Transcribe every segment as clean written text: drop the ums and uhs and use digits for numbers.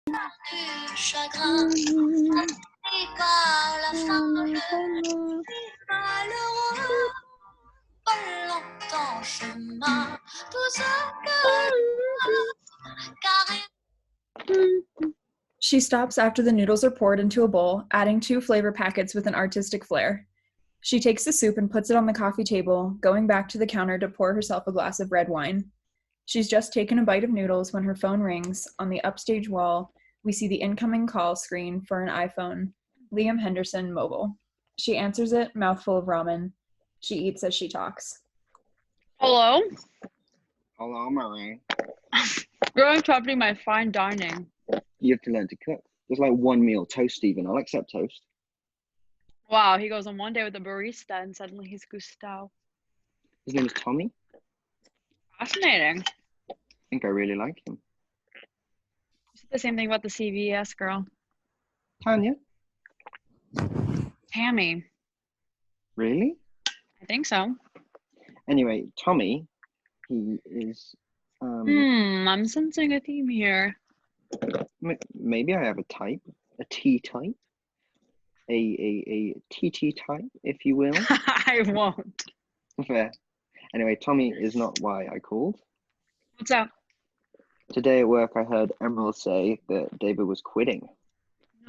du chagrin, et par la fin, je suis malheureux. Pas longtemps chemin, tout ce que car She stops after the noodles are poured into a bowl, adding 2 flavor packets with an artistic flair. She takes the soup and puts it on the coffee table, going back to the counter to pour herself a glass of red wine. She's just taken a bite of noodles when her phone rings. On the upstage wall, we see the incoming call screen for an iPhone, Liam Henderson Mobile. She answers it, mouthful of ramen. She eats as she talks. Hello? Hello, Marie. You're interrupting my fine dining. You have to learn to cook. There's like one meal, toast even. I'll accept toast. Wow, he goes on one day with a barista and suddenly he's Gustav. His name is Tommy. Fascinating. I think I really like him. You said the same thing about the CVS girl. Tanya? Tammy. Really? I think so. Anyway, Tommy, he is... I'm sensing a theme here. Maybe I have a type, a T type, a TT type, if you will. I won't. Fair. Anyway, Tommy is not why I called. What's up? Today at work, I heard Emerald say that David was quitting.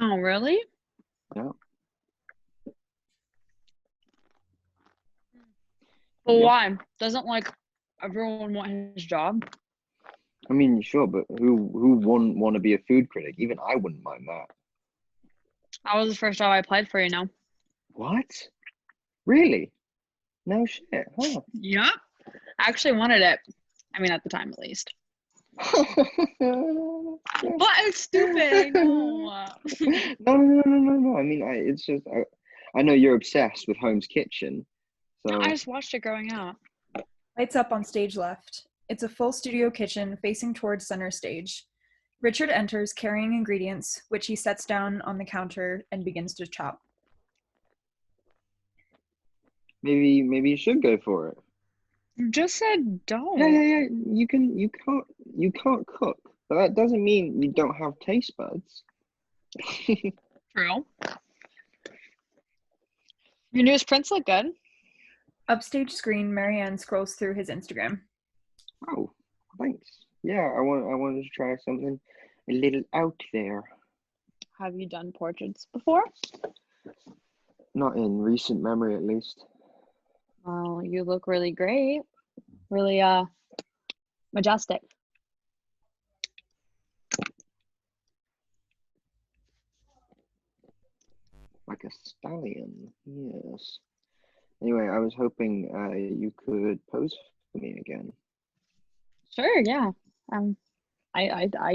Oh, really? Yeah. Well, Yep. why? Doesn't like everyone want his job? I mean, sure, but who wouldn't want to be a food critic? Even I wouldn't mind that. That was the first job I applied for, you know. What? Really? No shit. Huh. Yep. I actually wanted it. I mean, at the time, at least. But it's stupid. No. No. I mean, it's just I know you're obsessed with Home's Kitchen, so I just watched it growing up. Lights up on stage left. It's a full studio kitchen facing towards center stage. Richard enters carrying ingredients, which he sets down on the counter and begins to chop. maybe you should go for it. You just said don't. Yeah. You can't cook, but that doesn't mean you don't have taste buds. True. Your newest prints look good. Upstage screen, Marianne scrolls through his Instagram. Oh, thanks. Yeah, I wanted to try something a little out there. Have you done portraits before? Not in recent memory, at least. Well, you look really great. Really majestic. Like a stallion, yes. Anyway, I was hoping you could pose for me again. Sure, yeah. I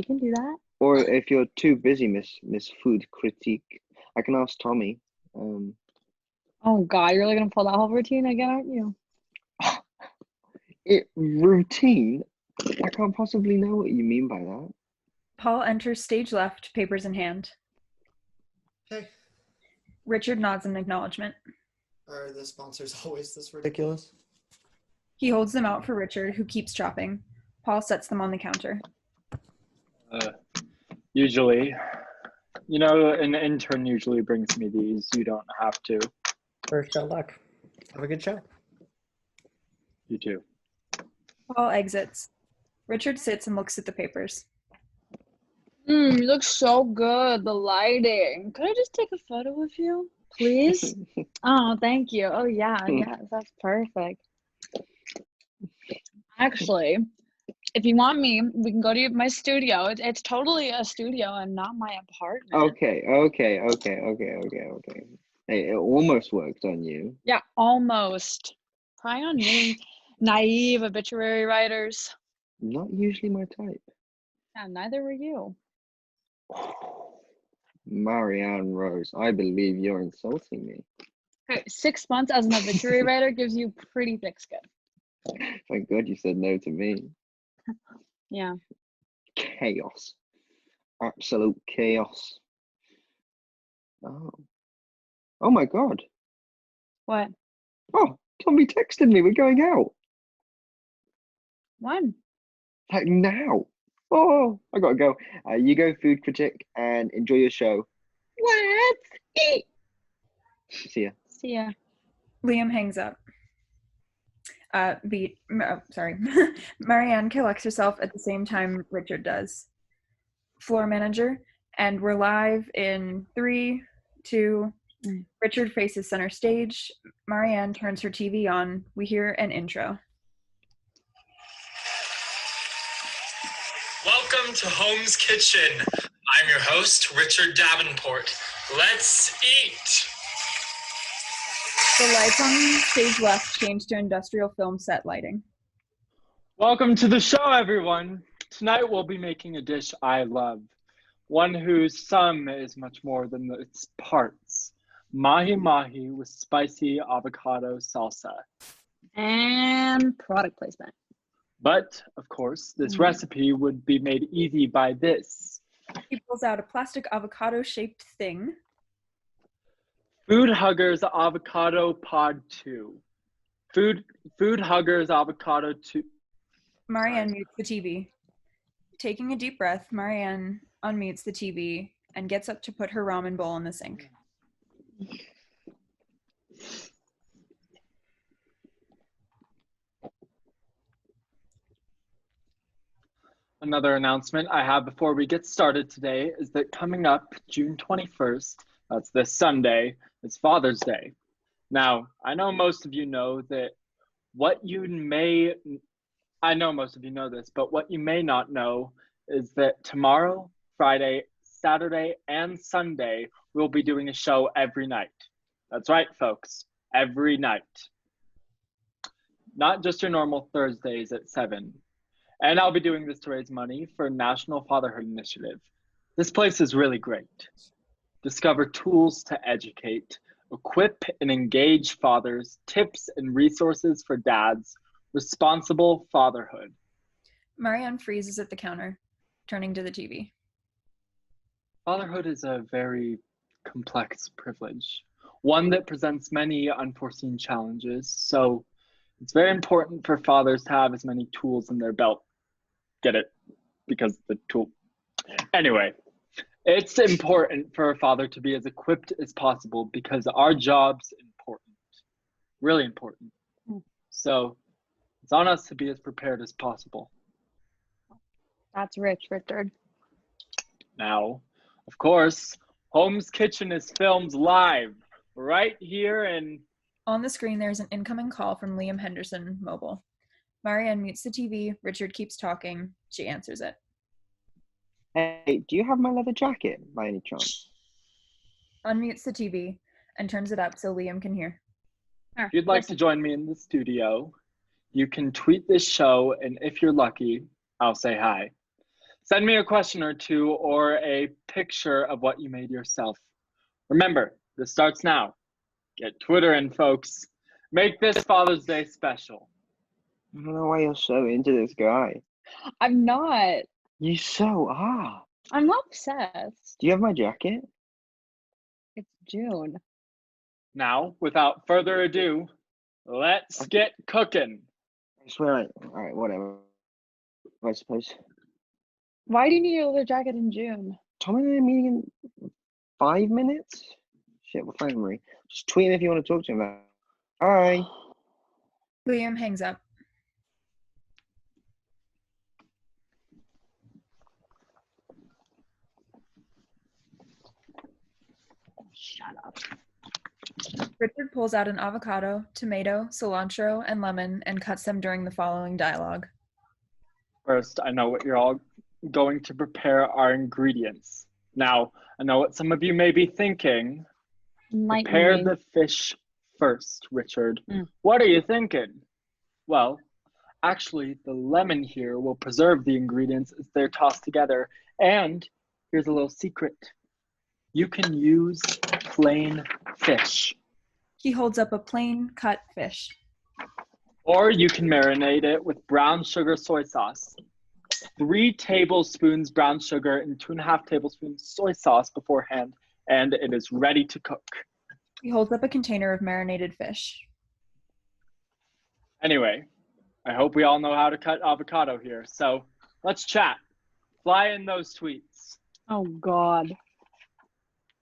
can do that. Or if you're too busy, Miss Food Critique, I can ask Tommy. Oh God, you're really gonna pull that whole routine again, aren't you? Routine? I can't possibly know what you mean by that. Paul enters stage left, papers in hand. Hey, Richard nods in acknowledgement. are the sponsors always this ridiculous? He holds them out for Richard, who keeps chopping. Paul sets them on the counter. Usually. You know, an intern usually brings me these. You don't have to. First out luck. Have a good show. You too. Paul exits. Richard sits and looks at the papers. You look so good. The lighting. Could I just take a photo with you, please? Oh, thank you. Oh yeah, that's perfect. Actually, if you want me, we can go to my studio. It's totally a studio and not my apartment. Okay. Hey, it almost worked on you. Yeah, almost. Try on me, naive obituary writers. Not usually my type. Yeah, neither were you. Marianne Rose, I believe you're insulting me. Okay, 6 months as an obituary writer gives you pretty thick skin. Thank God you said no to me. Yeah. Chaos. Absolute chaos. Oh my God. What? Oh, Tommy texted me. We're going out. When? Like now. Oh, I gotta go. You go, food critic, and enjoy your show. Let's eat. See ya. See ya. Liam hangs up. Marianne collects herself at the same time Richard does. Floor manager, and we're live in 3, 2. Richard faces center stage. Marianne turns her TV on. We hear an intro. Welcome to Home's Kitchen. I'm your host, Richard Davenport. Let's eat. The lights on stage left change to industrial film set lighting. Welcome to the show, everyone. Tonight we'll be making a dish I love, one whose sum is much more than its parts. Mahi mahi with spicy avocado salsa. And product placement. But, of course, this recipe would be made easy by this. He pulls out a plastic avocado-shaped thing. Food Huggers Avocado Pod 2. Food Huggers Avocado 2. Marianne mutes the TV. Taking a deep breath, Marianne unmutes the TV and gets up to put her ramen bowl in the sink. Another announcement I have before we get started today is that coming up June 21st, that's this Sunday, it's Father's Day. Now, I know most of you know that I know most of you know this, but what you may not know is that tomorrow, Friday, Saturday, and Sunday, we'll be doing a show every night. That's right, folks, every night. Not just your normal Thursdays at 7. And I'll be doing this to raise money for National Fatherhood Initiative. This place is really great. Discover tools to educate, equip and engage fathers, tips and resources for dads, responsible fatherhood. Marianne freezes at the counter, turning to the TV. Fatherhood is a very complex privilege, one that presents many unforeseen challenges. So it's very important for fathers to have as many tools in their belt. Get it? Because the tool. Anyway, it's important for a father to be as equipped as possible because our job's important, really important. So it's on us to be as prepared as possible. That's rich, Richard. Now, of course, Home's Kitchen is filmed live right here in... On the screen, there's an incoming call from Liam Henderson Mobile. Marianne mutes the TV. Richard keeps talking. She answers it. Hey, do you have my leather jacket by any chance? Unmutes the TV and turns it up so Liam can hear. If you'd like to join me in the studio, you can tweet this show, and if you're lucky, I'll say hi. Send me a question or two or a picture of what you made yourself. Remember, this starts now. Get Twitter in, folks. Make this Father's Day special. I don't know why you're so into this guy. I'm not. You so are. I'm not obsessed. Do you have my jacket? It's June. Now, without further ado, let's get cooking. I swear, alright, whatever. I suppose. Why do you need a leather jacket in June? Tom and I are meeting in 5 minutes? Shit, what phone memory? Just tweet him if you want to talk to him about it. Bye. Liam hangs up. Shut up. Richard pulls out an avocado, tomato, cilantro, and lemon and cuts them during the following dialogue. First, I know what you're all going to prepare our ingredients. Now, I know what some of you may be thinking. Prepare the fish first, Richard. What are you thinking? Well, actually, the lemon here will preserve the ingredients as they're tossed together. And here's a little secret. You can use plain fish. He holds up a plain cut fish. Or you can marinate it with brown sugar soy sauce. 3 tablespoons brown sugar and 2.5 tablespoons soy sauce beforehand, and it is ready to cook. He holds up a container of marinated fish. Anyway, I hope we all know how to cut avocado here, so let's chat. Fly in those tweets. Oh God.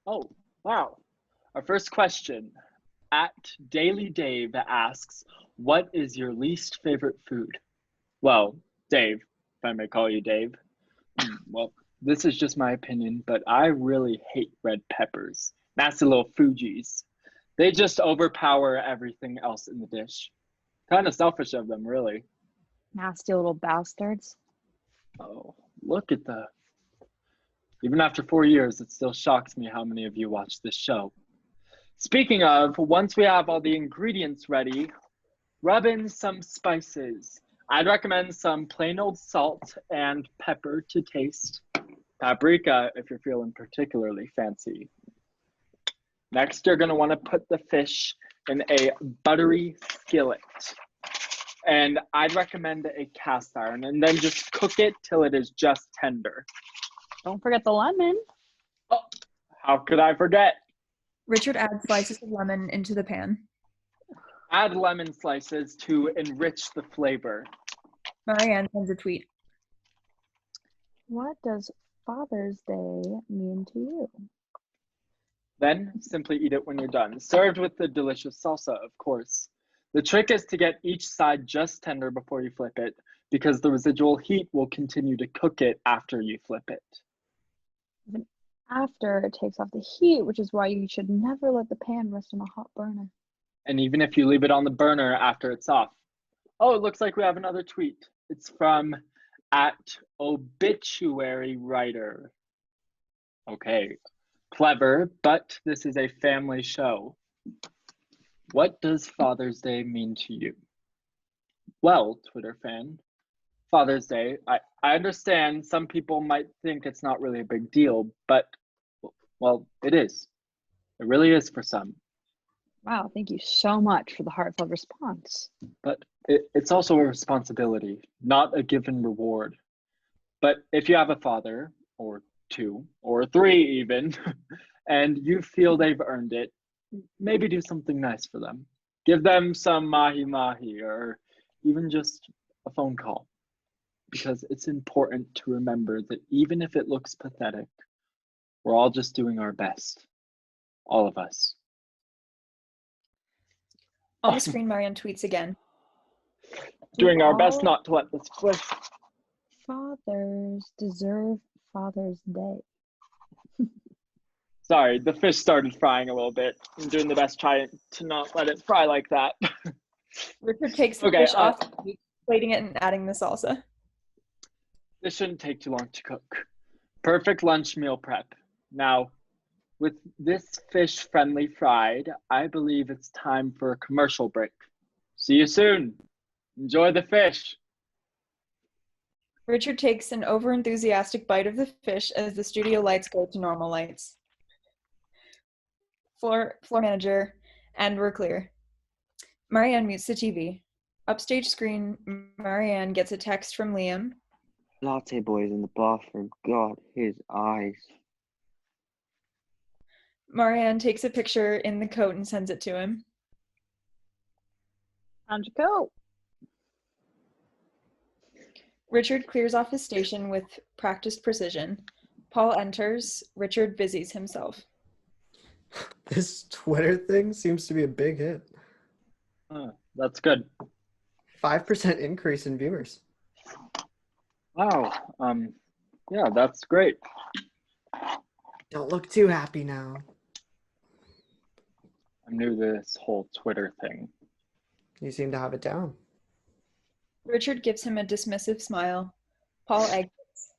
Oh, wow. Our first question at Daily Dave asks, what is your least favorite food? Well, Dave, if I may call you Dave. Well, this is just my opinion, but I really hate red peppers. Nasty little Fugees. They just overpower everything else in the dish. Kind of selfish of them, really. Nasty little bastards. Oh, look at the... Even after 4 years, it still shocks me how many of you watch this show. Speaking of, once we have all the ingredients ready, rub in some spices. I'd recommend some plain old salt and pepper to taste. Paprika if you're feeling particularly fancy. Next, you're gonna wanna put the fish in a buttery skillet. And I'd recommend a cast iron, and then just cook it till it is just tender. Don't forget the lemon. Oh, how could I forget? Richard adds slices of lemon into the pan. Add lemon slices to enrich the flavor. Marianne sends a tweet. What does Father's Day mean to you? Then simply eat it when you're done. Served with the delicious salsa, of course. The trick is to get each side just tender before you flip it, because the residual heat will continue to cook it after you flip it. Even after it takes off the heat, which is why you should never let the pan rest on a hot burner. And even if you leave it on the burner after it's off. Oh, it looks like we have another tweet. It's from at Obituary Writer. Okay, clever, but this is a family show. What does Father's Day mean to you? Well, Twitter fan, Father's Day, I understand some people might think it's not really a big deal, but, well, it is. It really is for some. Wow, thank you so much for the heartfelt response. But it's also a responsibility, not a given reward. But if you have a father, or two, or three even, and you feel they've earned it, maybe do something nice for them. Give them some mahi-mahi, or even just a phone call. Because it's important to remember that even if it looks pathetic, we're all just doing our best. All of us. On the screen, Marianne tweets again. Doing our best not to let this flip. Fathers deserve Father's Day. Sorry, the fish started frying a little bit. I'm doing the best trying to not let it fry like that. Richard takes the fish off, plating it and adding the salsa. This shouldn't take too long to cook. Perfect lunch meal prep. Now, with this fish friendly fried, I believe it's time for a commercial break. See you soon. Enjoy the fish. Richard takes an over-enthusiastic bite of the fish as the studio lights go to normal lights. Floor manager, and we're clear. Marianne mutes the TV. Upstage screen, Marianne gets a text from Liam. Latte boy's in the bathroom. God, his eyes. Marianne takes a picture in the coat and sends it to him. Time to go. Richard clears off his station with practiced precision. Paul enters. Richard busies himself. This Twitter thing seems to be a big hit. That's good. 5% increase in viewers. Wow. Yeah, that's great. Don't look too happy now. I'm new to this whole Twitter thing. You seem to have it down. Richard gives him a dismissive smile. Paul exits.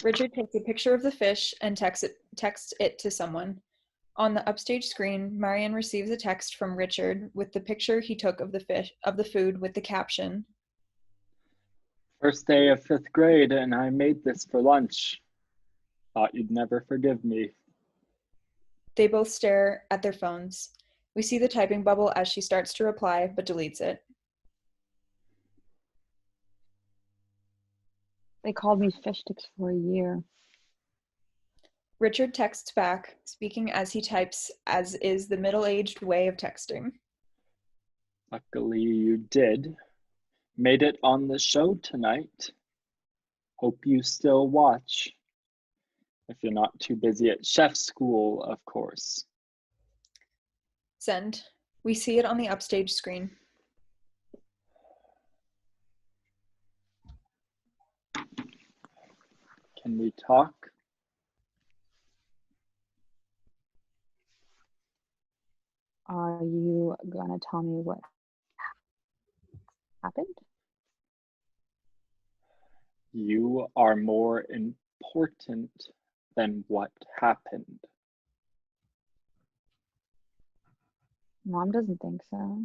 Richard takes a picture of the fish and texts it to someone. On the upstage screen, Marianne receives a text from Richard with the picture he took of the food with the caption, First day of 5th grade and I made this for lunch. Thought you'd never forgive me. They both stare at their phones. We see the typing bubble as she starts to reply, but deletes it. They called me fish sticks for a year. Richard texts back, speaking as he types, as is the middle-aged way of texting. Luckily you did. Made it on the show tonight. Hope you still watch. If you're not too busy at chef school, of course. Send. We see it on the upstage screen. Can we talk? Are you gonna tell me what happened? You are more important than what happened. Mom doesn't think so.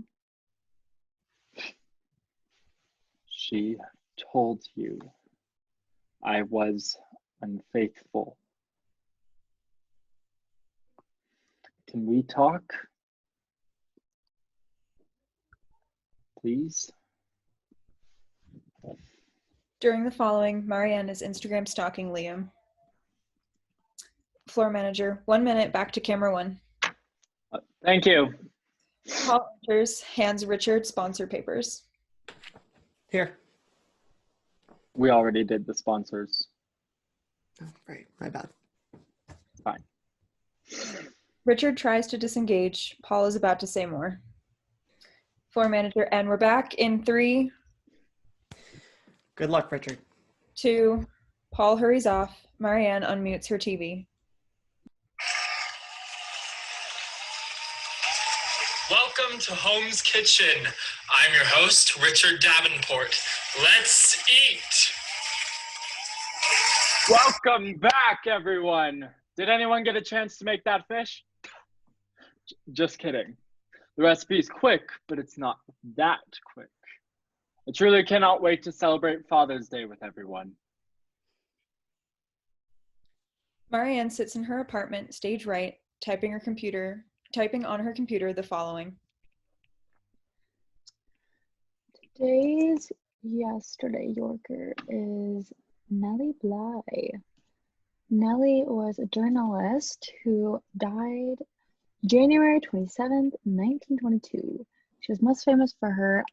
She told you I was unfaithful. Can we talk? Please? During the following, Marianne is Instagram stalking Liam. Floor manager, 1 minute, back to camera 1. Thank you. Paul enters, hands Richard sponsor papers. Here. We already did the sponsors. Oh, right, my bad. Fine. Richard tries to disengage. Paul is about to say more. Floor manager, and we're back in 3, Good luck, Richard. 2. Paul hurries off. Marianne unmutes her TV. Welcome to Home's Kitchen. I'm your host, Richard Davenport. Let's eat. Welcome back, everyone. Did anyone get a chance to make that fish? Just kidding. The recipe's quick, but it's not that quick. I truly cannot wait to celebrate Father's Day with everyone. Marianne sits in her apartment, stage right, typing on her computer the following. Today's yesterday Yorker is Nellie Bly. Nellie was a journalist who died January 27th, 1922. She was most famous for her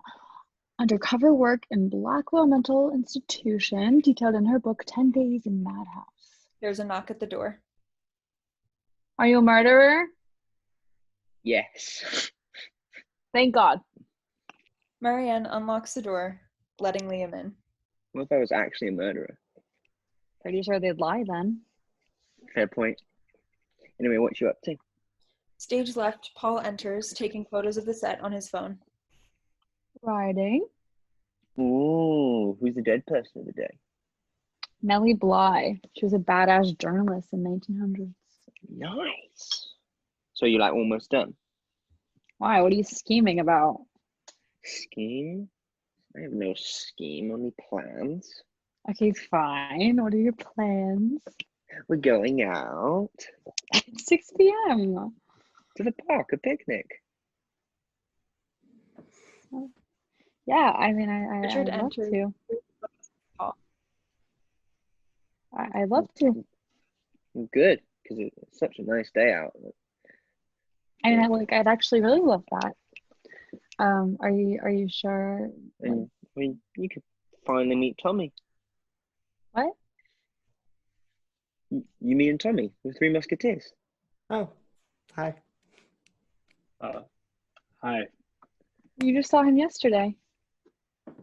undercover work in Blackwell Mental Institution, detailed in her book 10 Days in Madhouse. There's a knock at the door. Are you a murderer? Yes. Thank God. Marianne unlocks the door, letting Liam in. What if I was actually a murderer? Pretty sure they'd lie then. Fair point. Anyway, what you up to? Stage left, Paul enters, taking photos of the set on his phone. Writing. Ooh, who's the dead person of the day? Nellie Bly. She was a badass journalist in 1900s. Nice. So you're like almost done? Why? What are you scheming about? Scheme? I have no scheme, only plans. Okay, fine. What are your plans? We're going out It's 6 p.m. to the park, a picnic. Yeah, I mean, Richard I'd love enters. to. Paul. I'd love to. Good, because it's such a nice day out. I mean, I'd actually really love that. Are you sure? And I mean, you could finally meet Tommy. What? You me and Tommy, the Three Musketeers. Oh, hi. Hi. You just saw him yesterday.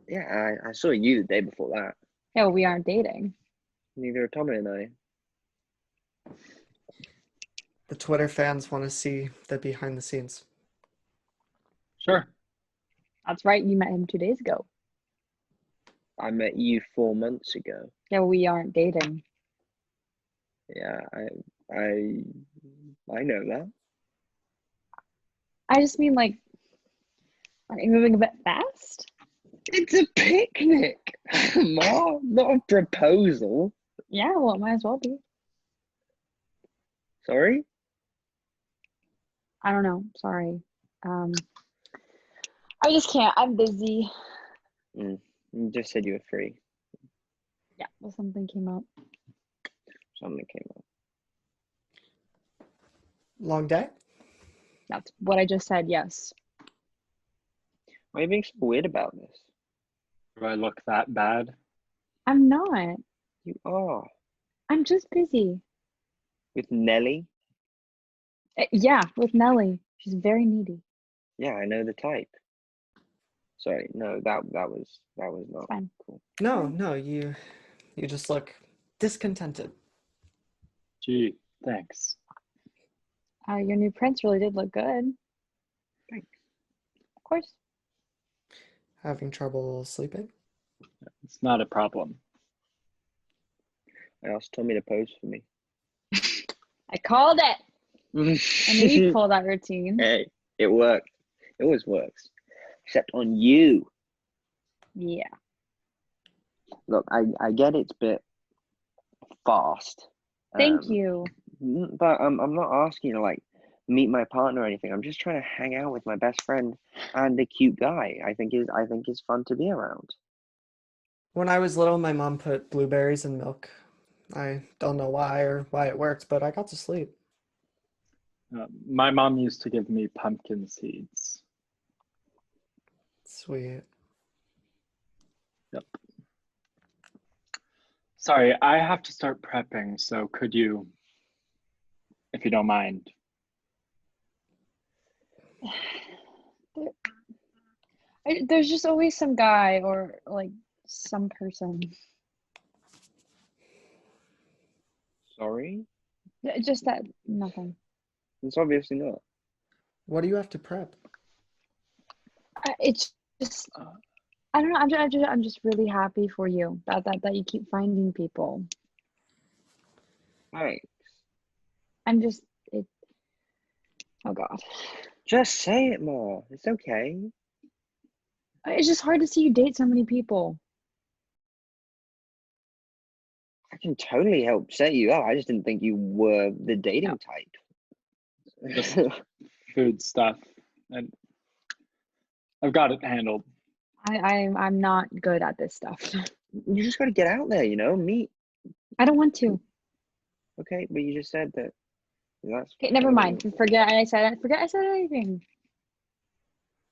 Yeah, I saw you the day before that. Yeah, well, we aren't dating. Neither are Tommy and I. The Twitter fans want to see the behind the scenes. Sure. That's right. You met him 2 days ago. I met you 4 months ago. Yeah, we aren't dating. Yeah, I know that. I just mean, like, are you moving a bit fast? It's a picnic, Mom, not a proposal. Yeah, well, it might as well be. Sorry? I don't know. Sorry. I just can't. I'm busy. You just said you were free. Yeah, well, something came up. Something came up. Long day? That's what I just said. Yes. Why are you being so weird about this? Do I look that bad? I'm not. You are. I'm just busy. With Nelly? Yeah, with Nelly. She's very needy. Yeah, I know the type. Sorry, no, that was It's not fine. cool. No, you just look discontented. Gee, thanks. Your new prints really did look good. Thanks. Of course. Having trouble sleeping? It's not a problem. I asked Tommy to pose for me. I called it. I knew you'd pull that routine. Hey, it worked. It always works. Except on you. Yeah. Look, I get it's a bit fast. Thank you. But I'm not asking you to like meet my partner or anything. I'm just trying to hang out with my best friend and a cute guy. I think is fun to be around. When I was little, my mom put blueberries in milk. I don't know why or why it worked, but I got to sleep. My mom used to give me pumpkin seeds. Sweet. Yep. Sorry, I have to start prepping, so could you, if you don't mind? There's just always some guy or like some person. Sorry? Just that, nothing. It's obviously not. What do you have to prep? It's just, I don't know. I'm just really happy for you that you keep finding people. Thanks. I'm just it. Oh God, Just say it more. It's okay. it's just hard to see you date so many people. I can totally help set you up. I just didn't think you were the dating Just type. food stuff, and I've got it handled. I'm not good at this stuff. You just got to get out there, meet. I don't want to. Okay, but you just said that. That's Okay, never mind. Forget I said anything.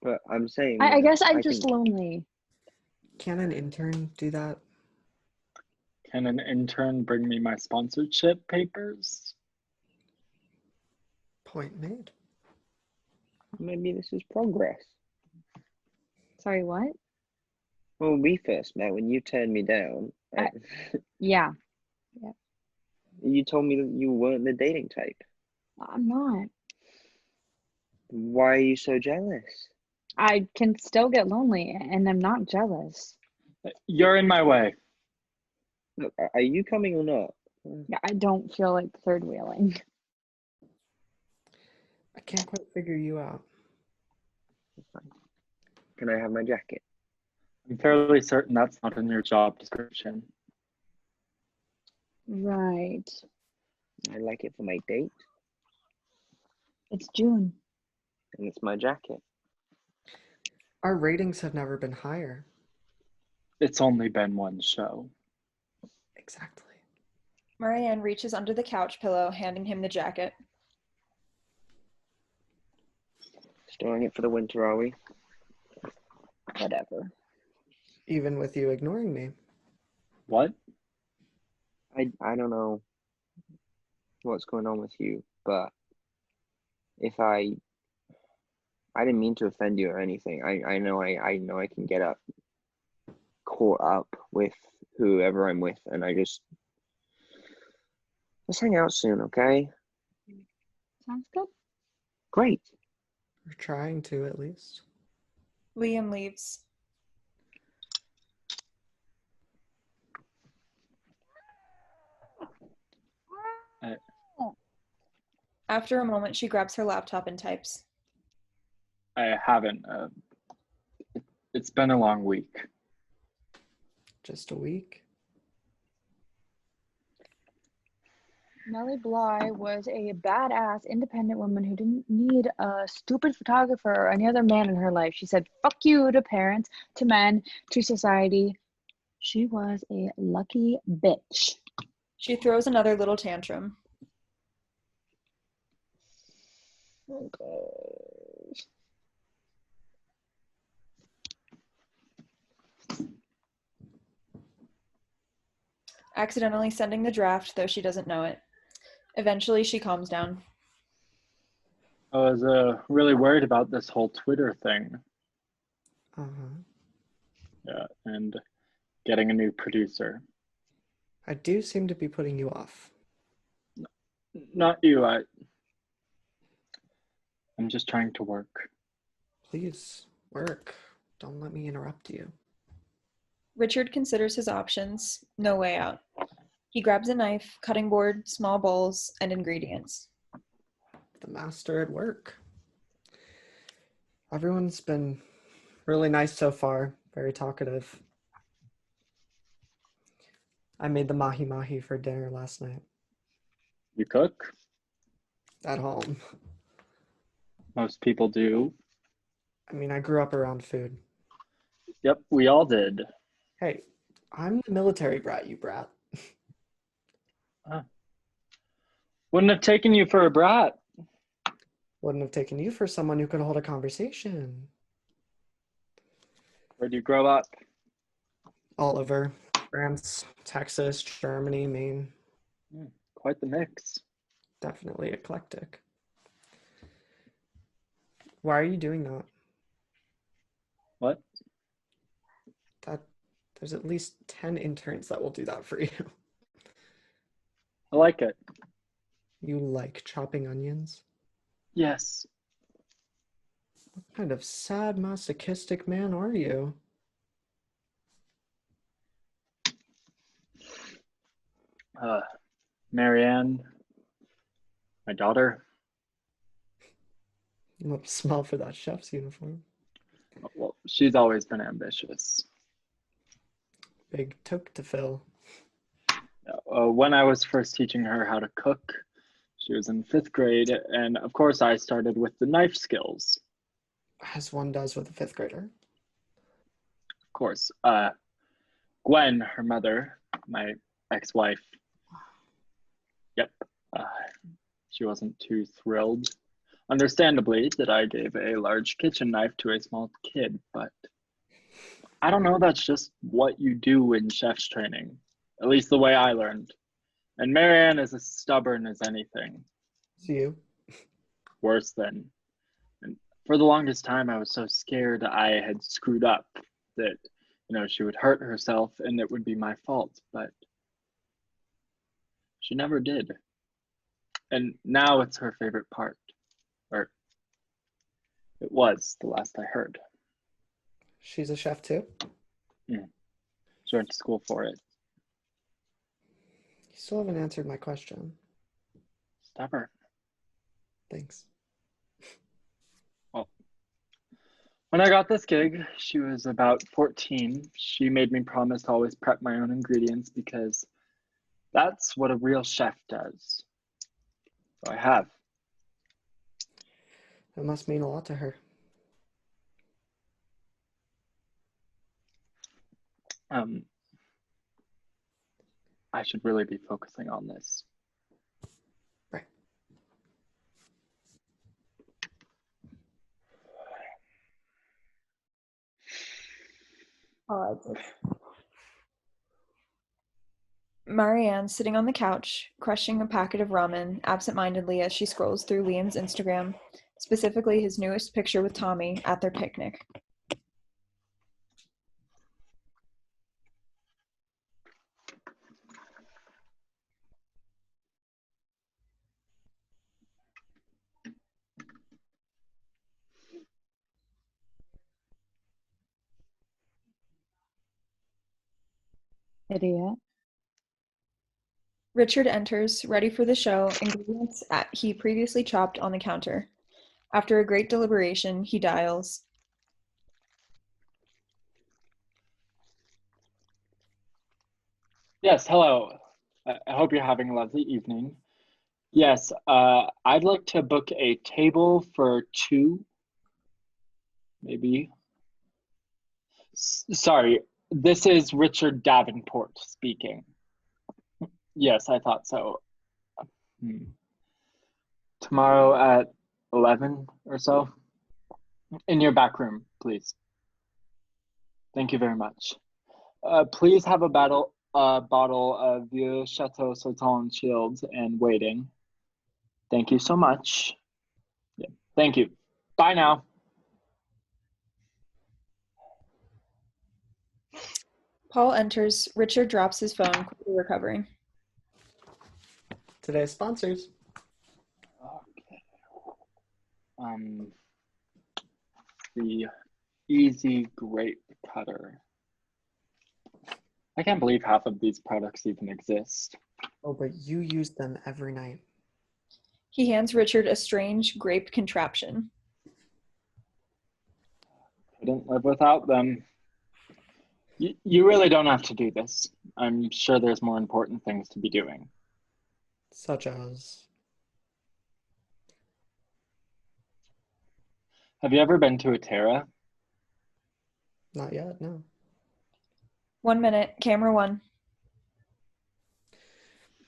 But I'm saying. I guess I'm I just can, lonely. Can an intern do that? Can an intern bring me my sponsorship papers? Point made. maybe this is progress. Sorry, what? Well, we first met when you turned me down. Yeah, You told me that you weren't the dating type. I'm not. Why are you so jealous? I can still get lonely, and I'm not jealous. You're in my way. Look, are you coming or not? Yeah, I don't feel like third wheeling. I can't quite figure you out. Can I have my jacket? I'm fairly certain that's not in your job description. Right. I like it for my date, It's June. and it's my jacket. Our ratings have never been higher. It's only been one show. Exactly. Marianne reaches under the couch pillow, handing him the jacket. Storing it for the winter, are we? Whatever. Even with you ignoring me. What? I don't know what's going on with you, but if I didn't mean to offend you or anything. I know I can get caught up with whoever I'm with, and let's hang out soon, okay? Sounds good. Great. We're trying to, at least. Liam leaves. After a moment, she grabs her laptop and types. I haven't. It's been a long week. Just a week? Nellie Bly was a badass, independent woman who didn't need a stupid photographer or any other man in her life. She said, fuck you to parents, to men, to society. She was a lucky bitch. She throws another little tantrum. Oh, gosh. accidentally sending the draft, though she doesn't know it. Eventually, she calms down. I was really worried about this whole Twitter thing. Uh-huh. Yeah, and getting a new producer. I do seem to be putting you off. Not you, I'm just trying to work. Please, work. Don't let me interrupt you. Richard considers his options. No way out. He grabs a knife, cutting board, small bowls, and ingredients. The master at work. Everyone's been really nice so far, very talkative. I made the mahi mahi for dinner last night You cook? at home. Most people do. I mean, I grew up around food. Yep, we all did. Hey, I'm the military brat, you brat. Wouldn't have taken you for a brat. Wouldn't have taken you for someone who could hold a conversation. Where'd you grow up? All over. France, Texas, Germany, Maine. Quite the mix. Definitely eclectic. Why are you doing that? What? There's at least 10 interns that will do that for you. I like it. You like chopping onions? Yes. What kind of sad masochistic man are you? Marianne, my daughter. You must smell for that chef's uniform. Well, she's always been ambitious. Big toque to fill. When I was first teaching her how to cook, she was in 5th grade, and of course I started with the knife skills. As one does with a 5th grader. Of course. Gwen, her mother, my ex-wife, she wasn't too thrilled, understandably, that I gave a large kitchen knife to a small kid, but I don't know, that's just what you do in chef's training, at least the way I learned. And Marianne is as stubborn as anything. It's you. Worse than. And for the longest time, I was so scared I had screwed up that, she would hurt herself and it would be my fault, but she never did. And now it's her favorite part. Or it was the last I heard. She's a chef too? She went to school for it. You still haven't answered my question. Stubborn. Thanks. Well, when I got this gig, she was about 14. She made me promise to always prep my own ingredients because that's what a real chef does. So I have. That must mean a lot to her. I should really be focusing on this. Right. Marianne, sitting on the couch, crushing a packet of ramen absentmindedly as she scrolls through Liam's Instagram, specifically his newest picture with Tommy at their picnic. Idiot. Richard enters, ready for the show, ingredients he previously chopped on the counter. After a great deliberation, he dials. Yes, hello. I hope you're having a lovely evening. Yes, I'd like to book a table for 2, maybe. Sorry, this is Richard Davenport speaking. Yes, I thought so. Tomorrow at 11 or so. In your back room, please. Thank you very much. Please have a a bottle of Vieux Chateau Sauton Shield and waiting. Thank you so much. Yeah, thank you. Bye now. Paul enters. Richard drops his phone, quickly recovering. Today's sponsors. Okay. The Easy Grape Cutter. I can't believe half of these products even exist. Oh, but you use them every night. He hands Richard a strange grape contraption. Couldn't live without them. You really don't have to do this. I'm sure there's more important things to be doing. Such as. Have you ever been to a Terra? Not yet, no. 1 minute, camera 1.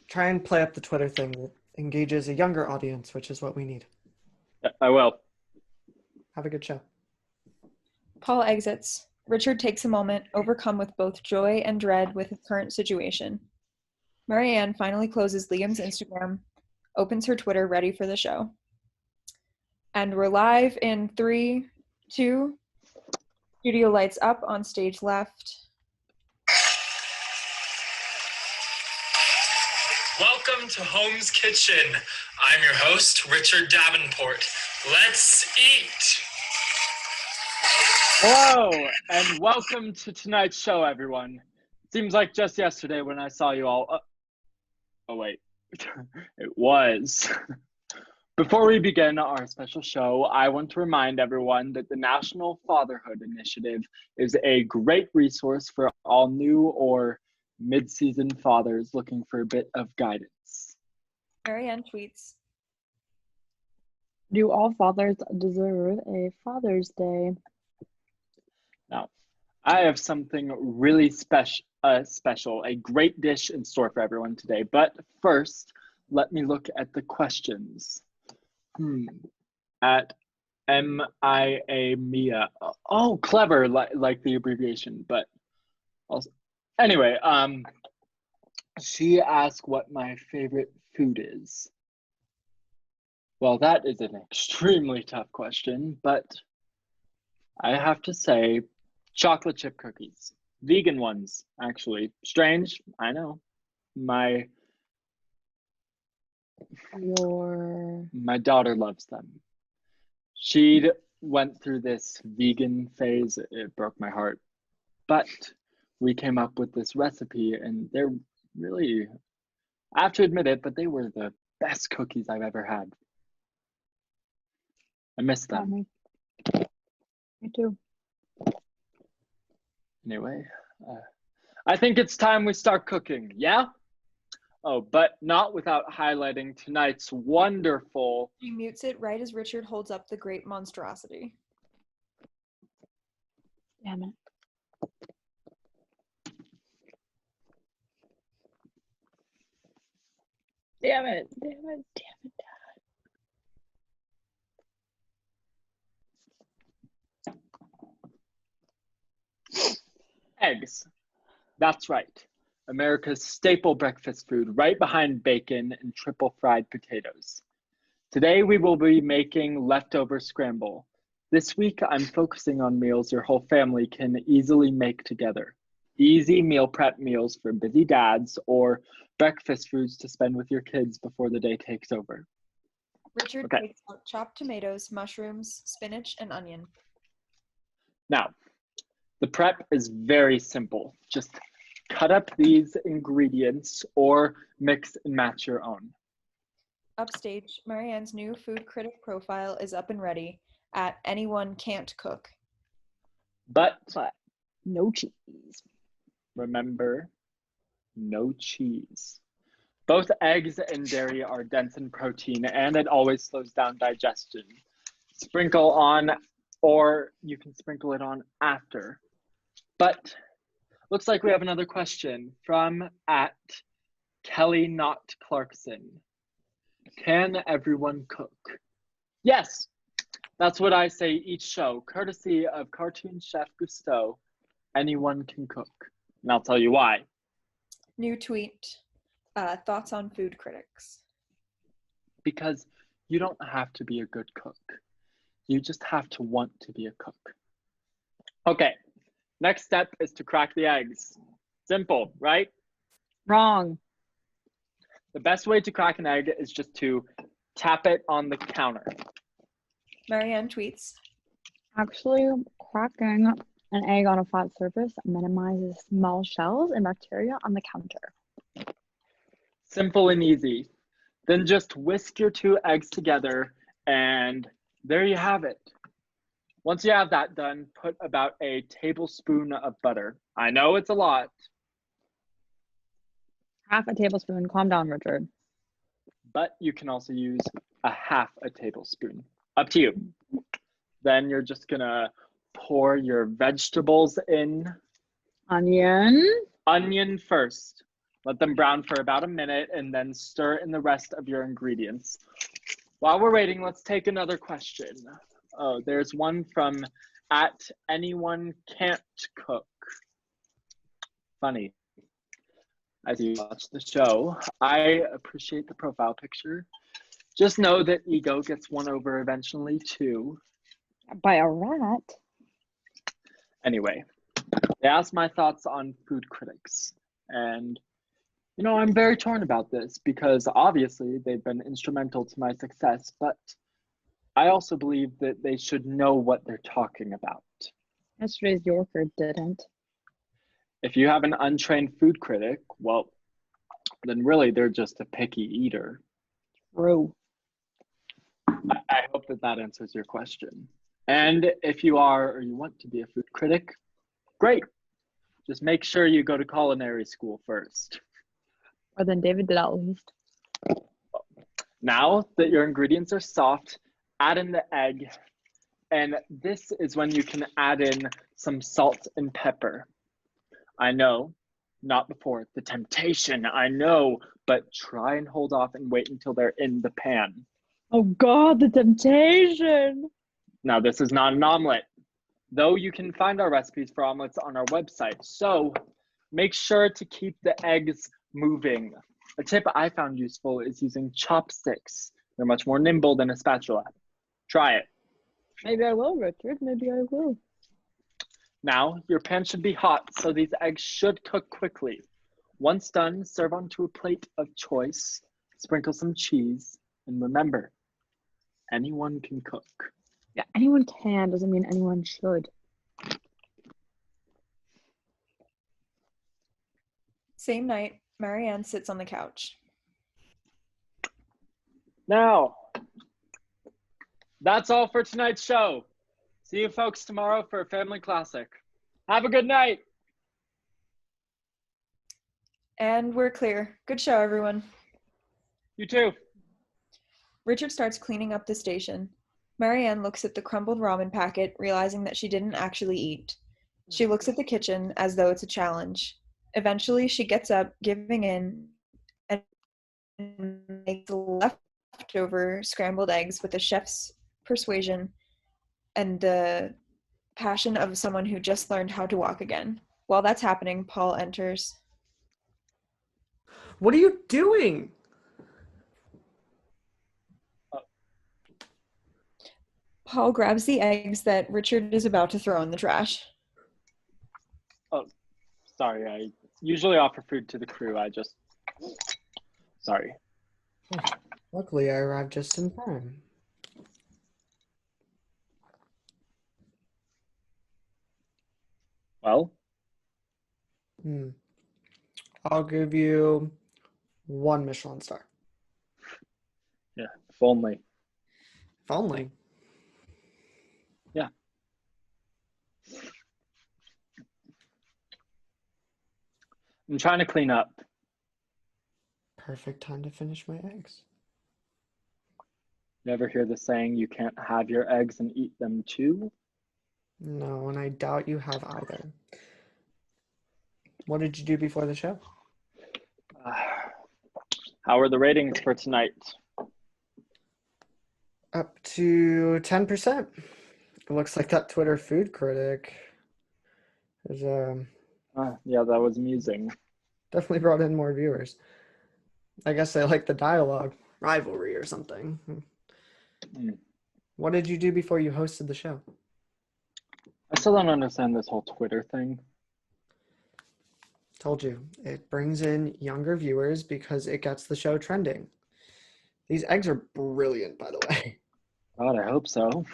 Try and play up the Twitter thing that engages a younger audience, which is what we need. I will. Have a good show. Paul exits. Richard takes a moment, overcome with both joy and dread with his current situation. Marianne finally closes Liam's Instagram, opens her Twitter, ready for the show. And we're live in 3, 2, studio lights up on stage left. Welcome to Home's Kitchen. I'm your host, Richard Davenport. Let's eat. Hello, and welcome to tonight's show, everyone. Seems like just yesterday when I saw you all. Oh, wait. It was. Before we begin our special show, I want to remind everyone that the National Fatherhood Initiative is a great resource for all new or mid-season fathers looking for a bit of guidance. Marianne tweets, Do all fathers deserve a Father's Day? Now, I have something really special, a great dish in store for everyone today. But first, let me look at the questions. At MIA Mia. Oh, clever, like the abbreviation, but also. Anyway, she asked what my favorite food is. Well, that is an extremely tough question, but I have to say chocolate chip cookies. Vegan ones, actually. Strange, I know. My daughter loves them. She went through this vegan phase. It broke my heart. But we came up with this recipe, and they're really, I have to admit it, but they were the best cookies I've ever had. I miss them. Me too. Anyway, I think it's time we start cooking, yeah? Oh, but not without highlighting tonight's wonderful... He mutes it right as Richard holds up the great monstrosity. Damn it. Damn it. Damn it. Damn it. Eggs. That's right. America's staple breakfast food, right behind bacon and triple fried potatoes. Today we will be making leftover scramble. This week I'm focusing on meals your whole family can easily make together. Easy meal prep meals for busy dads or breakfast foods to spend with your kids before the day takes over. Richard takes out chopped tomatoes, mushrooms, spinach, and onion. Now, the prep is very simple. Just cut up these ingredients or mix and match your own. Upstage, Marianne's new food critic profile is up and ready at Anyone Can't Cook. But no cheese. Remember, no cheese. Both eggs and dairy are dense in protein, and it always slows down digestion. Sprinkle on, or you can sprinkle it on after. But looks like we have another question from at Kelly Not Clarkson. Can everyone cook? Yes, that's what I say each show, courtesy of cartoon chef Gusteau. Anyone can cook, and I'll tell you why. New tweet. Thoughts on food critics. Because you don't have to be a good cook. You just have to want to be a cook. Okay, next step is to crack the eggs. Simple, right? Wrong. The best way to crack an egg is just to tap it on the counter. Marianne tweets. Actually, cracking an egg on a flat surface minimizes small shells and bacteria on the counter. Simple and easy. Then just whisk your 2 eggs together and there you have it. Once you have that done, put about a tablespoon of butter. I know it's a lot. Half a tablespoon. Calm down, Richard. But you can also use a half a tablespoon. Up to you. Then you're just gonna pour your vegetables in. Onion first. Let them brown for about a minute and then stir in the rest of your ingredients. While we're waiting, let's take another question. Oh, there's one from @AnyoneCan'tCook. Funny. As you watch the show, I appreciate the profile picture. Just know that ego gets won over eventually too. By a rat. Anyway, they asked my thoughts on food critics. And, I'm very torn about this because obviously they've been instrumental to my success, but I also believe that they should know what they're talking about. Yesterday's Yorker didn't. If you have an untrained food critic, well, then really they're just a picky eater. True. I hope that answers your question. And if you are or you want to be a food critic, great. Just make sure you go to culinary school first. Or than David did at least. Now that your ingredients are soft, add in the egg. And this is when you can add in some salt and pepper. I know, not before the temptation, I know, but try and hold off and wait until they're in the pan. Oh God, the temptation. Now, this is not an omelet, though you can find our recipes for omelets on our website. So make sure to keep the eggs moving. A tip I found useful is using chopsticks. They're much more nimble than a spatula. Try it. Maybe I will, Richard. Maybe I will. Now, your pan should be hot, so these eggs should cook quickly. Once done, serve onto a plate of choice, sprinkle some cheese, and remember, anyone can cook. Yeah, anyone can doesn't mean anyone should. Same night, Marianne sits on the couch. Now, that's all for tonight's show. See you folks tomorrow for a family classic. Have a good night. And we're clear. Good show, everyone. You too. Richard starts cleaning up the station. Marianne looks at the crumbled ramen packet, realizing that she didn't actually eat. She looks at the kitchen as though it's a challenge. Eventually, she gets up, giving in, and makes leftover scrambled eggs with a chef's persuasion and the passion of someone who just learned how to walk again. While that's happening, Paul enters. What are you doing? Paul grabs the eggs that Richard is about to throw in the trash. Oh, sorry. I usually offer food to the crew. Sorry. Luckily, I arrived just in time. Well? I'll give you 1 Michelin star. Yeah, if only. If only. Yeah. I'm trying to clean up. Perfect time to finish my eggs. You ever hear the saying, you can't have your eggs and eat them too? No, and I doubt you have either. What did you do before the show? How are the ratings for tonight? Up to 10%. It looks like that Twitter food critic is Yeah, that was amusing. Definitely brought in more viewers. I guess they like the dialogue, rivalry or something. Mm. What did you do before you hosted the show? I still don't understand this whole Twitter thing. Told you, it brings in younger viewers because it gets the show trending. These eggs are brilliant, by the way. God, I hope so.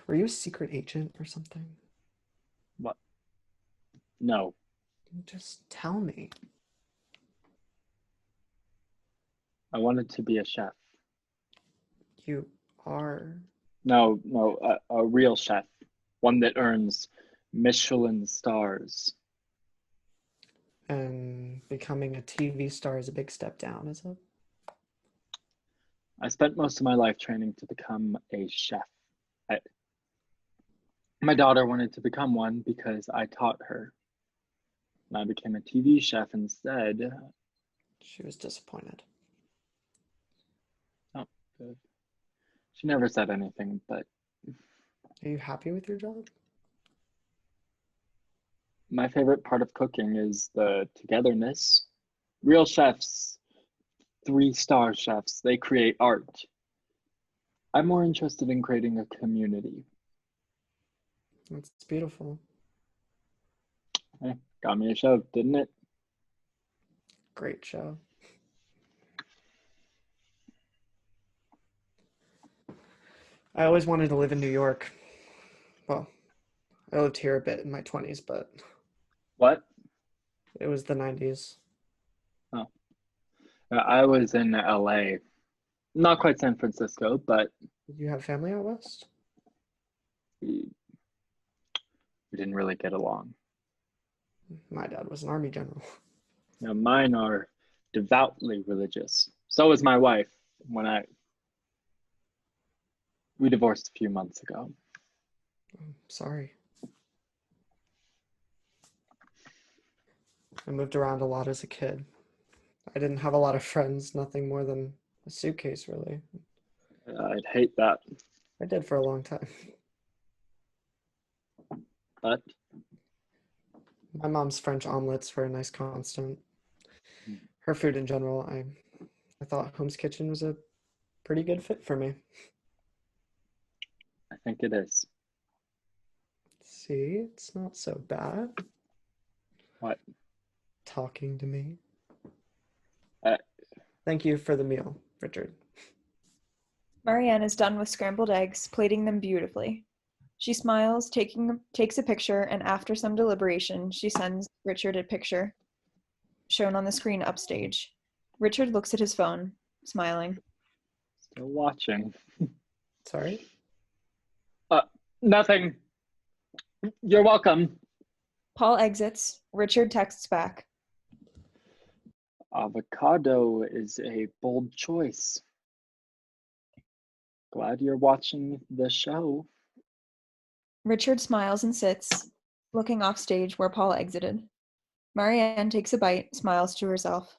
Were you a secret agent or something? What? No. Just tell me. I wanted to be a chef. You are. No, a real chef. One that earns Michelin stars. And becoming a TV star is a big step down, is it? I spent most of my life training to become a chef. My daughter wanted to become one because I taught her. And I became a TV chef instead. She was disappointed. Oh, good. She never said anything, but Are you happy with your job? my favorite part of cooking is the togetherness. Real chefs, 3-star chefs, they create art. I'm more interested in creating a community. That's beautiful. Hey, got me a show, didn't it? Great show. I always wanted to live in New York. Well, I lived here a bit in my 20s, but What? it was the 90s. Oh. I was in LA. Not quite San Francisco, but Did you have family out west? we didn't really get along. My dad was an army general. Now, mine are devoutly religious. So is my wife. We divorced a few months ago. I'm sorry. I moved around a lot as a kid. I didn't have a lot of friends, nothing more than a suitcase, really. I'd hate that, I did for a long time. but My mom's French omelets were a nice constant. Her food in general, I thought Home's Kitchen was a pretty good fit for me. I think it is. See, it's not so bad. What? Talking to me. Uh, Thank you for the meal, Richard. Marianne is done with scrambled eggs, plating them beautifully. She smiles, takes a picture, and after some deliberation, she sends Richard a picture shown on the screen upstage. Richard looks at his phone, smiling. Still watching. Sorry? Nothing. You're welcome. Paul exits. Richard texts back. Avocado is a bold choice. Glad you're watching the show. Richard smiles and sits, looking off stage where Paul exited. Marianne takes a bite, smiles to herself.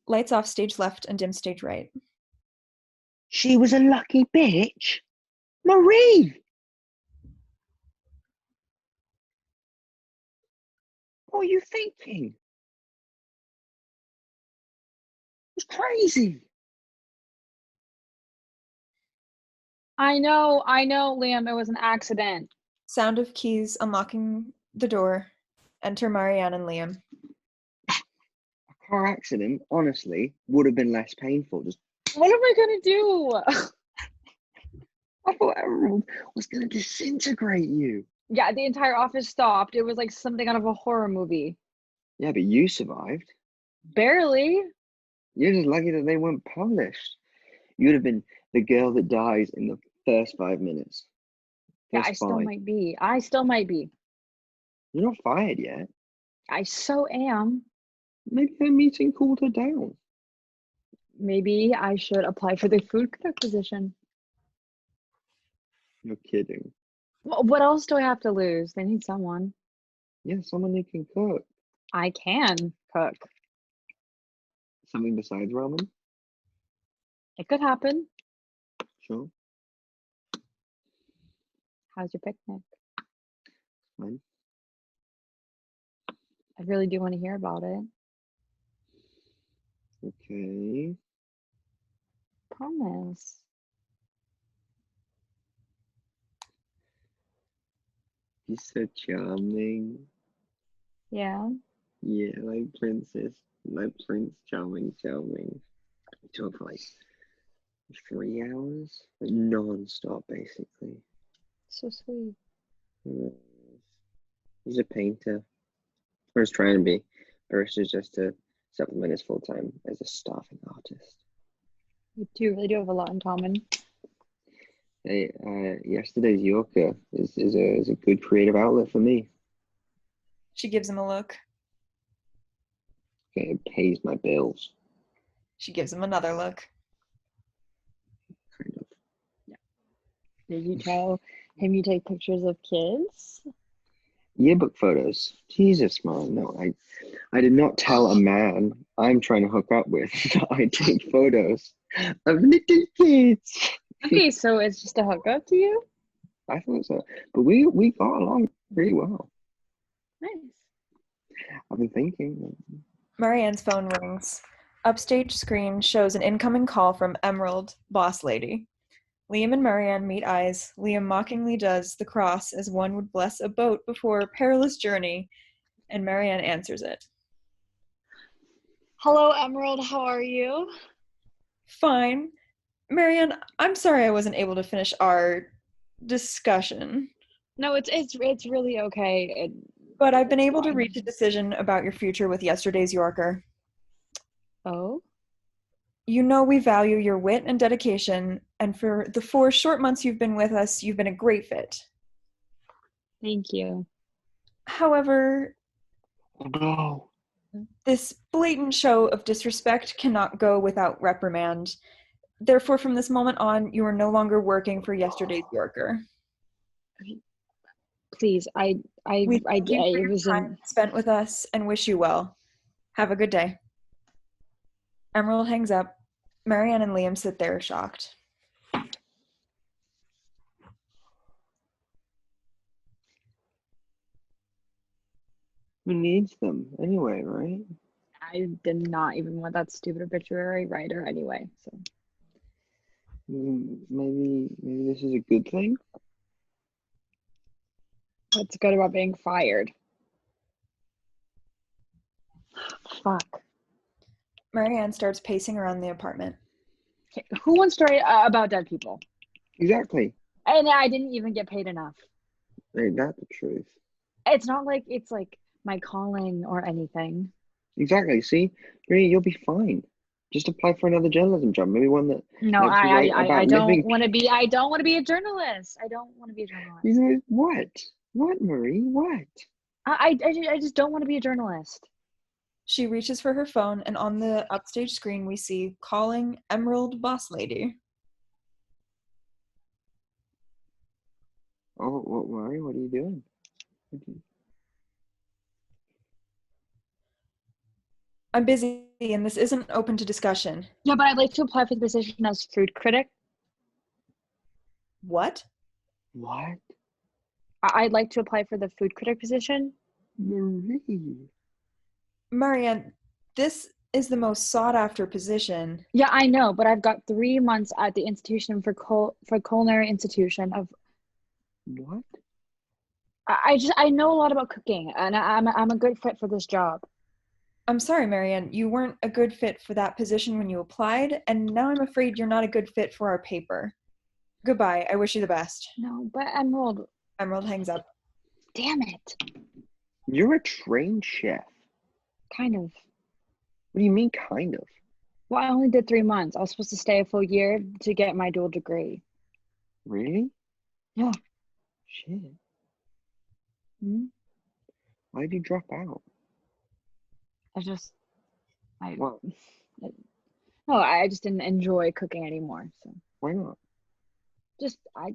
Lights off stage left and dim stage right. She was a lucky bitch. Marie! What are you thinking? It's crazy. I know, Liam, it was an accident. Sound of keys unlocking the door. Enter Marianne and Liam. A car accident, honestly, would have been less painful. Just What am I gonna do? I thought everyone was going to disintegrate you. Yeah, the entire office stopped. It was like something out of a horror movie. Yeah, but you survived. Barely. You're just lucky that they weren't published. You'd have been the girl that dies in the first 5 minutes. Yeah, First I still 5. might be. I still might be. You're not fired yet. I so am. Maybe their meeting called her down. Maybe I should apply for the food clerk position. You're kidding. Well, what else do I have to lose? They need someone. Yeah, someone who can cook. I can cook. Something besides ramen? It could happen. Sure. How's your picnic? Fine. I really do want to hear about it. Okay. Promise. He's so charming. Yeah. Yeah, like princess, like Prince Charming. We talk for like 3 hours, like non-stop, basically. So sweet. Uh, He's a painter, or is trying to be. The rest is just to supplement his full time as a staffing artist. You two really do have a lot in common. Hey, yesterday's Yorker is a good creative outlet for me. She gives him a look. Okay, it pays my bills, She gives him another look. kind of. Did you tell him you take pictures of kids? Yearbook photos. Jesus, man, no, I did not tell a man I'm trying to hook up with that I take photos of little kids. Okay, so it's just a hookup to you? I thought so, but we got along pretty well. Nice. I've been thinking. Marianne's phone rings. Upstage screen shows an incoming call from Emerald, boss lady. Liam and Marianne meet eyes. Liam mockingly does the cross as one would bless a boat before a perilous journey, and Marianne answers it. Hello, Emerald. How are you? Fine. Marianne, I'm sorry I wasn't able to finish our discussion, No, it's really okay. but I've been able to fine. reach a decision about your future with yesterday's Yorker. Oh? You know we value your wit and dedication, and for the 4 short months you've been with us, you've been a great fit. Thank you. However, No. this blatant show of disrespect cannot go without reprimand. Therefore, from this moment on, you are no longer working for yesterday's Yorker. Please, We thank you for it your was time spent with us and wish you well. Have a good day. Emerald hangs up. Marianne and Liam sit there shocked. Who needs them anyway, right? I did not even want that stupid obituary writer anyway. So Maybe this is a good thing. what's good about being fired? Fuck. Marianne starts pacing around the apartment. Okay, who wants to write about dead people? Exactly. And I didn't even get paid enough. Ain't that the truth? It's not like it's like my calling or anything. Exactly. See, Maria, you'll be fine. Just apply for another journalism job, maybe one that No, lets you write I about don't living. want to be. I don't want to be a journalist. I don't want to be a journalist. You know what? What, Marie? What? I just don't want to be a journalist. She reaches for her phone, and on the upstage screen we see calling Emerald Boss Lady. Oh, what, Marie? What are you doing? I'm busy, and this isn't open to discussion. Yeah, but I'd like to apply for the position as food critic. What? What? I'd like to apply for the food critic position. Marie. Marianne, this is the most sought-after position. Yeah, I know, but I've got 3 months at the institution for culinary institution of. What? I know a lot about cooking, and I'm a good fit for this job. I'm sorry, Marianne, you weren't a good fit for that position when you applied, and now I'm afraid you're not a good fit for our paper. Goodbye, I wish you the best. No, but Emerald, Emerald hangs up. damn it. You're a trained chef. Kind of. What do you mean, kind of? Well, I only did 3 months. I was supposed to stay a full year to get my dual degree. Really? Yeah. Shit. Hmm? Why'd you drop out? Well, I just didn't enjoy cooking anymore. So why not? just I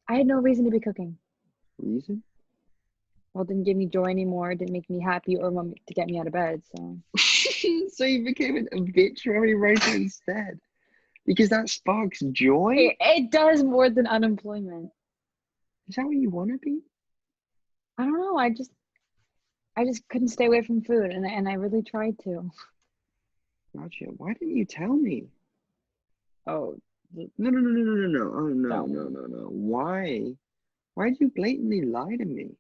had no reason to be cooking. Reason? Well, it didn't give me joy anymore. It didn't make me happy or want to get me out of bed. So So you became an obituary writer instead. Because that sparks joy? it does more than unemployment. Is that what you want to be? I don't know. I just couldn't stay away from food, and I really tried to. Gotcha. Why didn't you tell me? Oh, No, no, no, no, no, no, no. Oh, no, no. no, no, no. Why? Why'd you blatantly lie to me?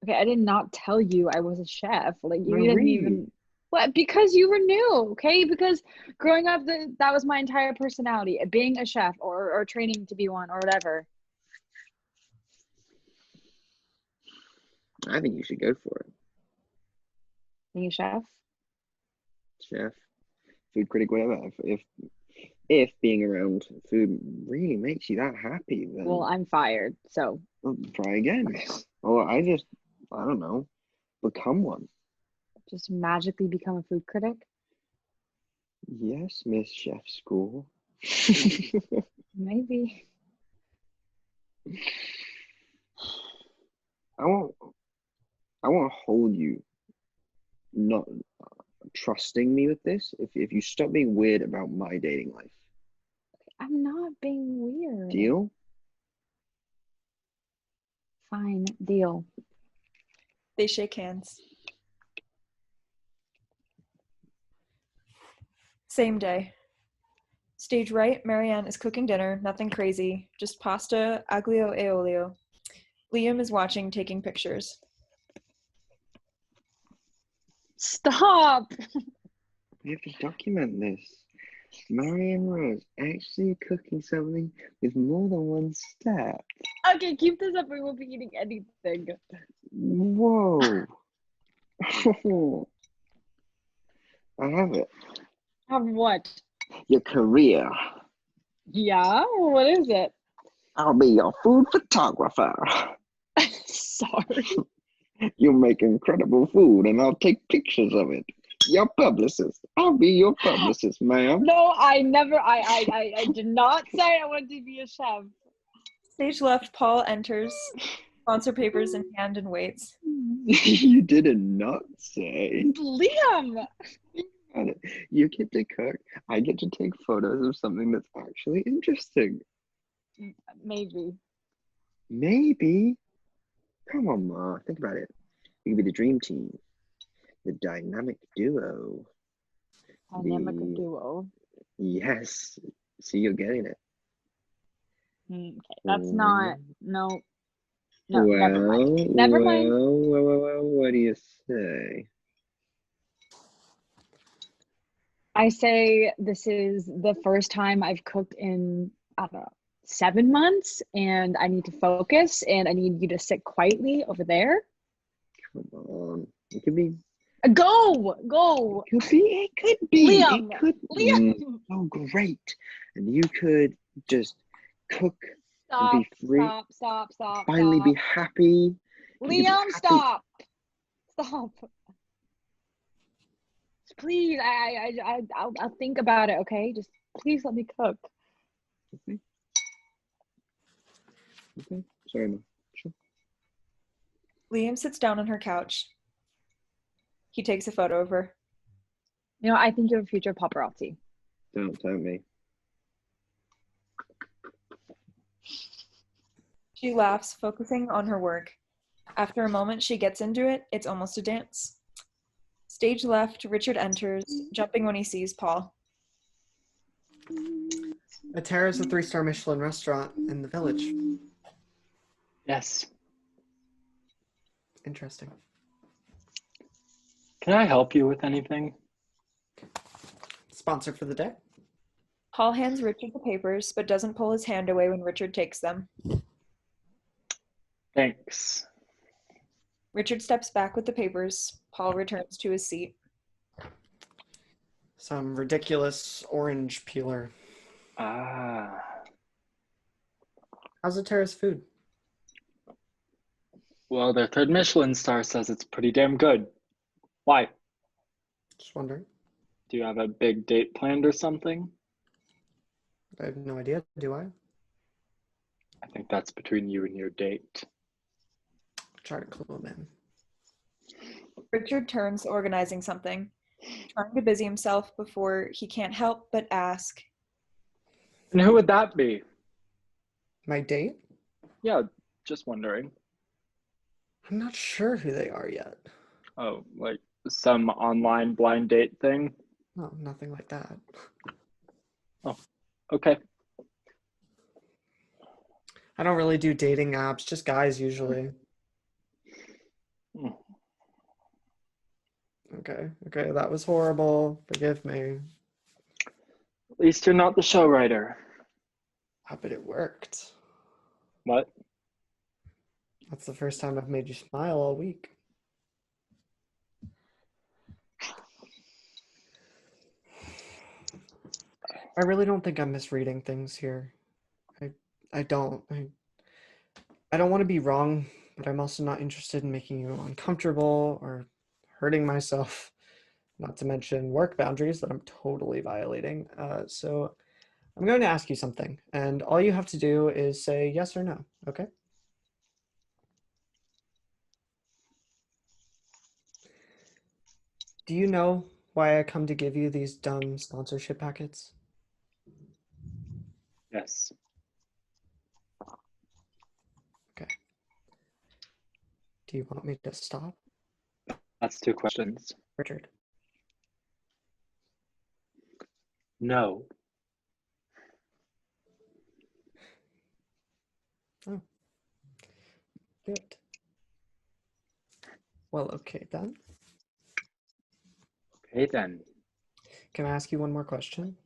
Okay, I did not tell you I was a chef. Like you didn't Marie. even. What? Because you were new, okay? Because growing up, that was my entire personality, being a chef or training to be one or whatever. I think you should go for it. Being a chef. Chef, food critic, whatever. If being around food really makes you that happy, then Well, I'm fired, so try again. Or I don't know, become one. just magically become a food critic. Yes, Miss Chef School. Maybe. I won't hold you not trusting me with this if you stop being weird about my dating life. I'm not being weird. Deal? Fine, deal. They shake hands. Same day. Stage right, Marianne is cooking dinner, nothing crazy, just pasta, aglio e olio. Liam is watching, taking pictures. Stop! We have to document this. Marianne Rose actually cooking something with more than one step. Okay, keep this up. We won't be eating anything. Whoa. I have it. Have what? Your career. Yeah? What is it? I'll be your food photographer. Sorry. You'll make incredible food and I'll take pictures of it. Your publicist. I'll be your publicist, ma'am. No, I did not say I wanted to be a chef. Stage left, Paul enters, sponsor papers in hand and waits. You did not say. Liam! You get to cook. I get to take photos of something that's actually interesting. Maybe. Maybe. Come on, Ma. Think about it. You could be the dream team. The dynamic duo. Dynamic duo. Yes. See, you're getting it. Okay, that's not. No. No, never mind. Well, what do you say? I say this is the first time I've cooked in, I don't know, 7 months, and I need to focus, and I need you to sit quietly over there. Come on. It could be. Go! It could be. Liam! It could. Liam! Oh, great. And you could just cook Stop, and be free. stop. Finally be happy. Liam, stop. Please, I'll think about it, okay? Just please let me cook. Okay. Sorry, Ma. Sure. Liam sits down on her couch. He takes a photo of her. You know, I think you're a future paparazzi. Don't tell me. She laughs, focusing on her work. After a moment, she gets into it. It's almost a dance. Stage left, Richard enters, jumping when he sees Paul. Atera is a 3-star Michelin restaurant in the village. Yes. Interesting. Can I help you with anything? Sponsor for the day? Paul hands Richard the papers, but doesn't pull his hand away when Richard takes them. Thanks. Richard steps back with the papers. Paul returns to his seat. Some ridiculous orange peeler. Ah. How's Atera's food? Well, their 3rd Michelin star says it's pretty damn good. Why? Just wondering. Do you have a big date planned or something? I have no idea, do I? I think that's between you and your date. Try to clue him in. Richard turns, organizing something, trying to busy himself before he can't help but ask. And who would that be? My date? Yeah, just wondering. I'm not sure who they are yet. Oh, like some online blind date thing? No, nothing like that. Okay. I don't really do dating apps, just guys usually. Mm. Okay, that was horrible. Forgive me. At least you're not the show writer. But it worked. What? That's the first time I've made you smile all week. I really don't think I'm misreading things here. I don't. I don't want to be wrong, but I'm also not interested in making you uncomfortable or hurting myself. Not to mention work boundaries that I'm totally violating. So I'm going to ask you something, and all you have to do is say yes or no, okay? Do you know why I come to give you these dumb sponsorship packets? Yes. Okay. Do you want me to stop? That's 2 questions. Richard? No. Oh. Good. Well, okay then. Okay then. Can I ask you one more question?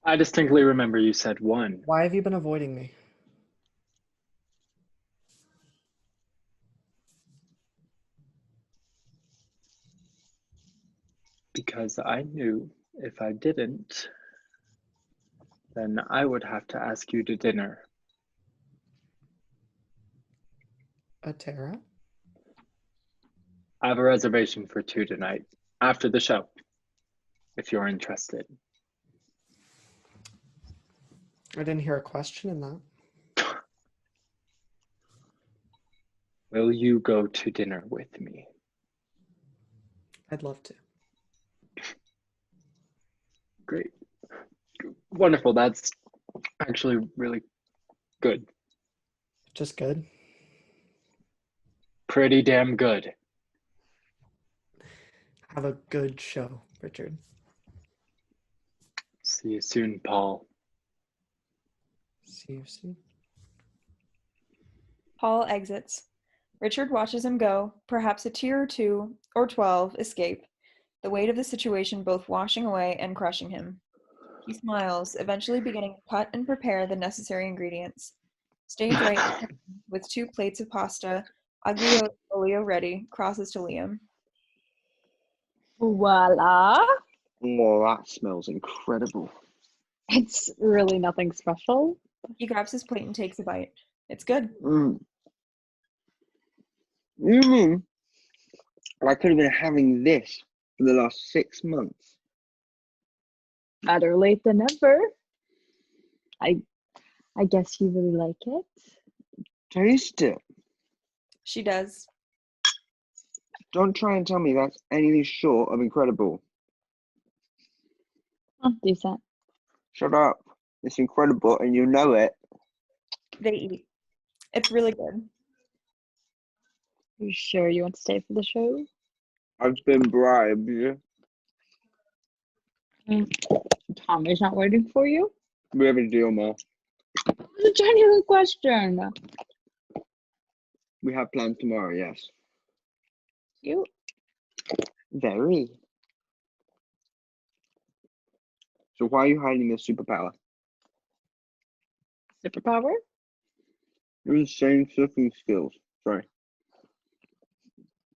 I distinctly remember you said 1. Why have you been avoiding me? Because I knew if I didn't, then I would have to ask you to dinner. Tara? I have a reservation for 2 tonight, after the show, if you're interested. I didn't hear a question in that. Will you go to dinner with me? I'd love to. Great. Wonderful. That's actually really good. Just good. Pretty damn good. Have a good show, Richard. See you soon, Paul. See you soon. Paul exits. Richard watches him go, perhaps a tear or 2 or 12 escape, the weight of the situation both washing away and crushing him. He smiles, eventually beginning to cut and prepare the necessary ingredients. Stage right, with 2 plates of pasta, aglio olio ready, crosses to Liam. Voila. Oh, that smells incredible. It's really nothing special. He grabs his plate and takes a bite. It's good. You mean I could have been having this for the last 6 months? Better late than never. I guess you really like it. Taste it. She does. Don't try and tell me that's anything short of incredible. Oh, decent. Shut up. It's incredible and you know it. They eat. It's really good. You sure you want to stay for the show? I've been bribed. Tommy's not waiting for you? We have a deal, Ma. It's a genuine question. We have plans tomorrow, yes. You? Very. So why are you hiding this superpower? Superpower? Your insane surfing skills. Sorry.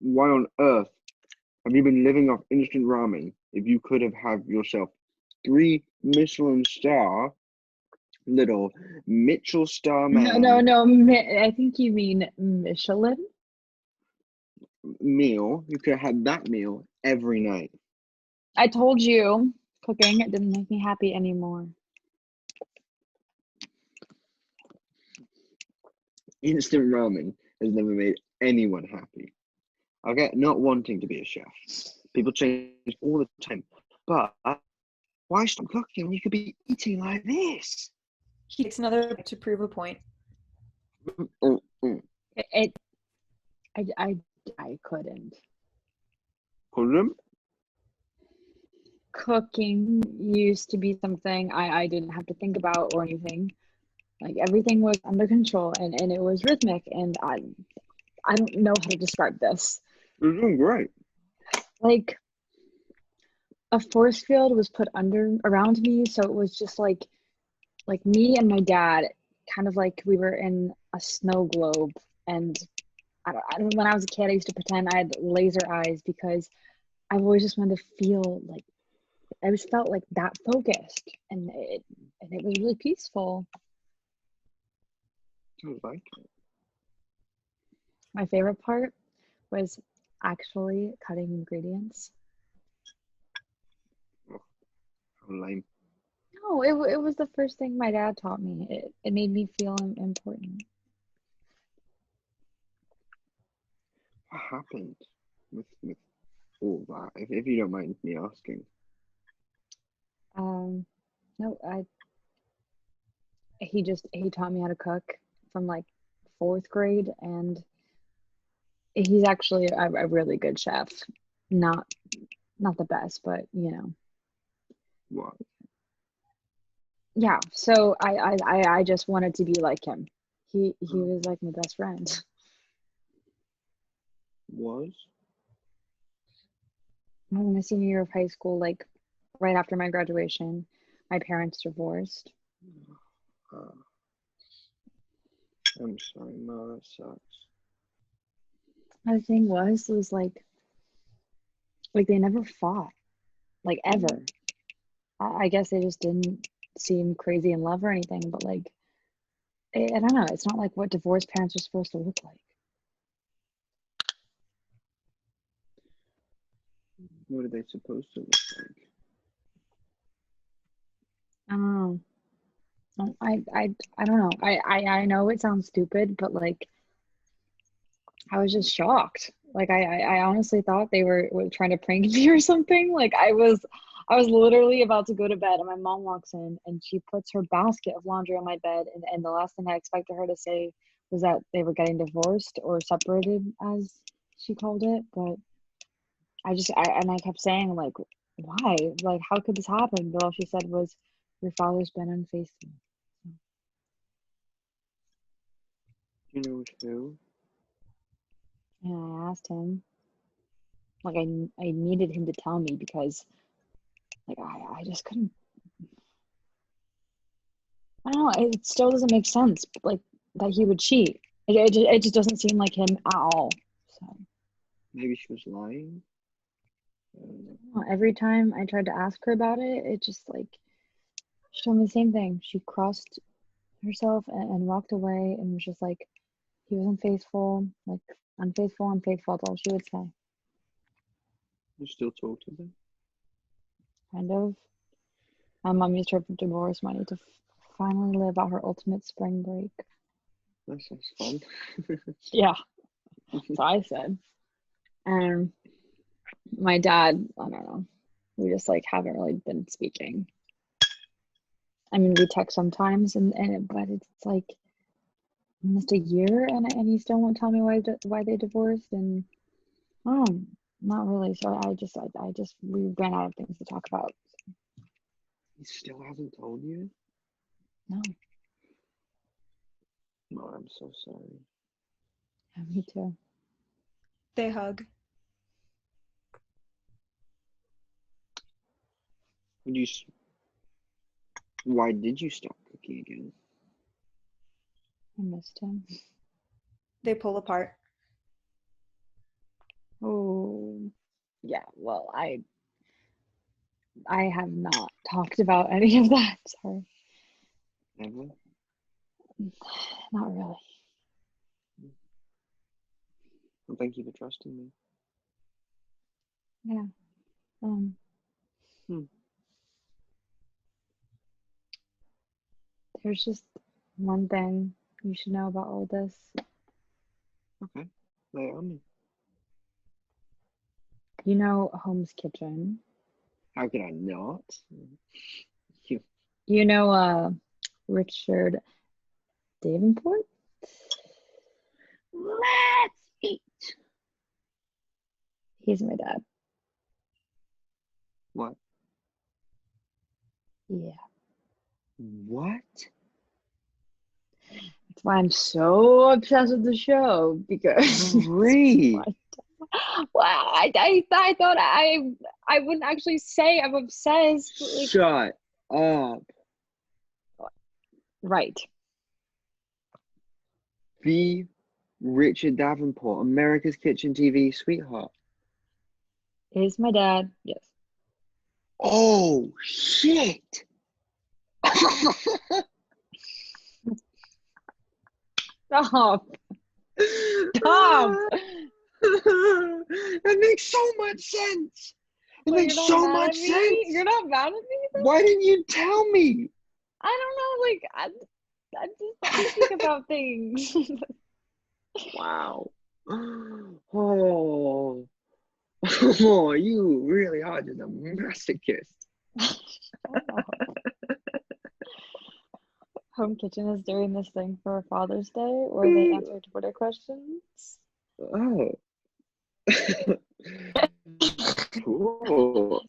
Why on earth have you been living off instant ramen if you could have had yourself 3 Michelin star little Mitchell star man No. I think you mean Michelin. meal? You could have had that meal every night. I told you, cooking it didn't make me happy anymore. Instant ramen has never made anyone happy. I get not wanting to be a chef. People change all the time. But why stop cooking when you could be eating like this? He takes another bite to prove a point. It I couldn't. Couldn't? Cooking used to be something I didn't have to think about or anything. Like everything was under control and it was rhythmic, and I don't know how to describe this. You're doing great. Like a force field was put around me, so it was just like me and my dad, kind of like we were in a snow globe. And when I was a kid, I used to pretend I had laser eyes because I've always just wanted to feel like I just felt like that focused, and it was really peaceful. I like it. My favorite part was actually cutting ingredients. How lame. No, it was the first thing my dad taught me. It made me feel important. What happened with all that? If you don't mind me asking. No, he taught me how to cook from like 4th grade, and he's actually a really good chef. Not the best, but you know. What? Yeah, so I just wanted to be like him. He was like my best friend. Was? In my senior year of high school, like right after my graduation, my parents divorced. I'm sorry, Ma, that sucks. The thing was, it was like they never fought, like ever. I guess they just didn't seem crazy in love or anything, but like I don't know. It's not like what divorced parents are supposed to look like. What are they supposed to look like? I don't know. I don't know. I know it sounds stupid, but like I was just shocked. Like I honestly thought they were trying to prank me or something. Like I was literally about to go to bed, and my mom walks in and she puts her basket of laundry on my bed, and the last thing I expected her to say was that they were getting divorced or separated, as she called it. But I kept saying, like, why? Like, how could this happen? But all she said was, your father's been unfaithful. You know who? And I asked him, like, I needed him to tell me because, like, I just couldn't. I don't know. It still doesn't make sense, like, that he would cheat. It just doesn't seem like him at all. So Maybe she was lying. every time I tried to ask her about it, it just like she told me the same thing. She crossed herself and walked away and was just like, he was unfaithful, like unfaithful, unfaithful. That's all she would say. You still talk to them? Kind of. My mom used her divorce money to finally live out her ultimate spring break. That sounds fun. Yeah, so I said. And my dad, I don't know. We just like haven't really been speaking. I mean, we text sometimes, but it's like almost a year, and he still won't tell me why they divorced, and not really. So I just we ran out of things to talk about. He still hasn't told you? No, No, I'm so sorry. yeah, me too. They hug. Why did you stop cooking again? I missed him. They pull apart. Oh, yeah. Well, I have not talked about any of that. Sorry, Ever? not really. Well, thank you for trusting me. Yeah. There's just one thing you should know about all this. Okay, lay it on me. You know Home's Kitchen. How could I not? You. You know Richard Davenport? Let's 8. He's my dad. What? Yeah. What? That's why I'm so obsessed with the show because Marie. well, I thought I wouldn't actually say I'm obsessed. Like, Shut up. right. The Richard Davenport, America's Kitchen TV sweetheart. Is my dad? Yes. Oh, shit. Stop. Stop. That makes so much sense. It Well, makes you're not so mad much at me? sense. You're not mad at me? Why didn't you tell me? I don't know. Like I'm just thinking about things. Wow. Oh. Oh, you really are just a masochist. Home Kitchen is doing this thing for Father's Day where they answer Twitter questions. Oh. Cool.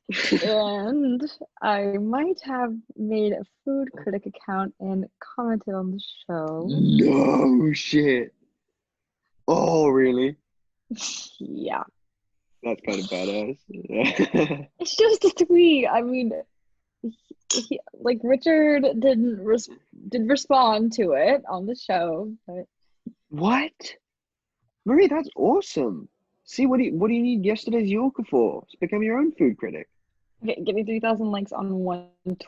And I might have made a food critic account and commented on the show. No shit. Oh, really? Yeah. That's kind of badass. It's just a tweet. I mean, like Richard did respond to it on the show, but What? Marie, that's awesome. See, what do you need yesterday's Yorker for? To become your own food critic. getting 3,000 likes on one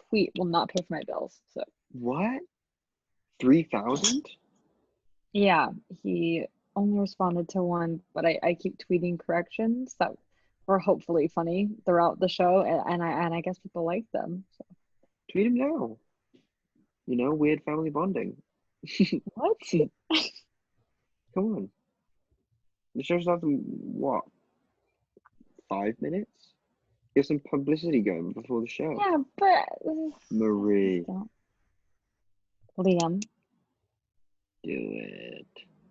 tweet will not pay for my bills. So What? 3,000? yeah, he only responded to one, but I keep tweeting corrections that were hopefully funny throughout the show, and I guess people like them. So. Tweet him now. You know, weird family bonding. What? Come on. The show's after what? 5 minutes? Get some publicity going before the show. Yeah, but Marie, don't. Liam. do it.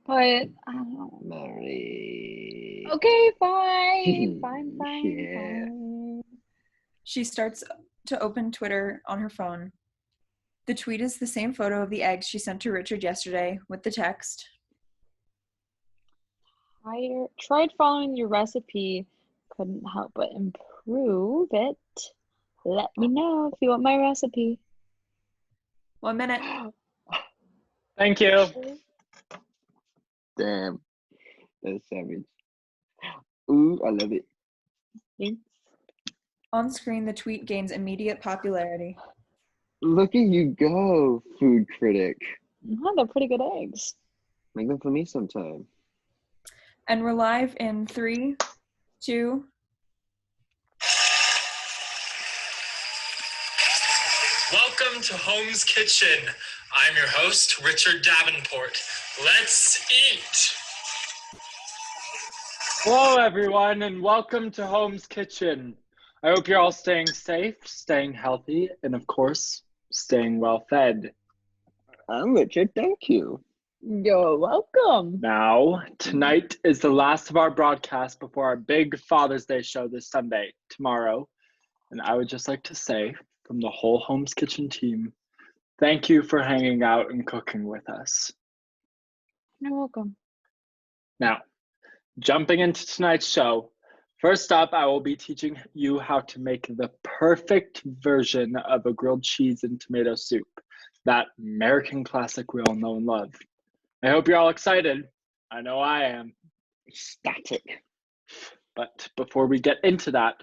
But I don't know. Marie. Okay, fine, Yeah. fine. She starts to open Twitter on her phone. The tweet is the same photo of the eggs she sent to Richard yesterday with the text. I tried following your recipe, couldn't help but improve it. Let me know if you want my recipe. 1 minute. Thank you. Damn. That's savage. Ooh, I love it. Thanks. On screen, the tweet gains immediate popularity. Look at you go, food critic. Oh, they're pretty good eggs. Make them for me sometime. And we're live in 3, 2. Welcome to Home's Kitchen. I'm your host, Richard Davenport. Let's eat. Hello, everyone, and welcome to Home's Kitchen. I hope you're all staying safe, staying healthy, and of course, staying well fed. I'm Richard, thank you. You're welcome. Now, tonight is the last of our broadcast before our big Father's Day show this Sunday, tomorrow. And I would just like to say, from the whole Home's Kitchen team, thank you for hanging out and cooking with us. You're welcome. Now, jumping into tonight's show, first up, I will be teaching you how to make the perfect version of a grilled cheese and tomato soup, that American classic we all know and love. I hope you're all excited. I know I am. Static. But before we get into that,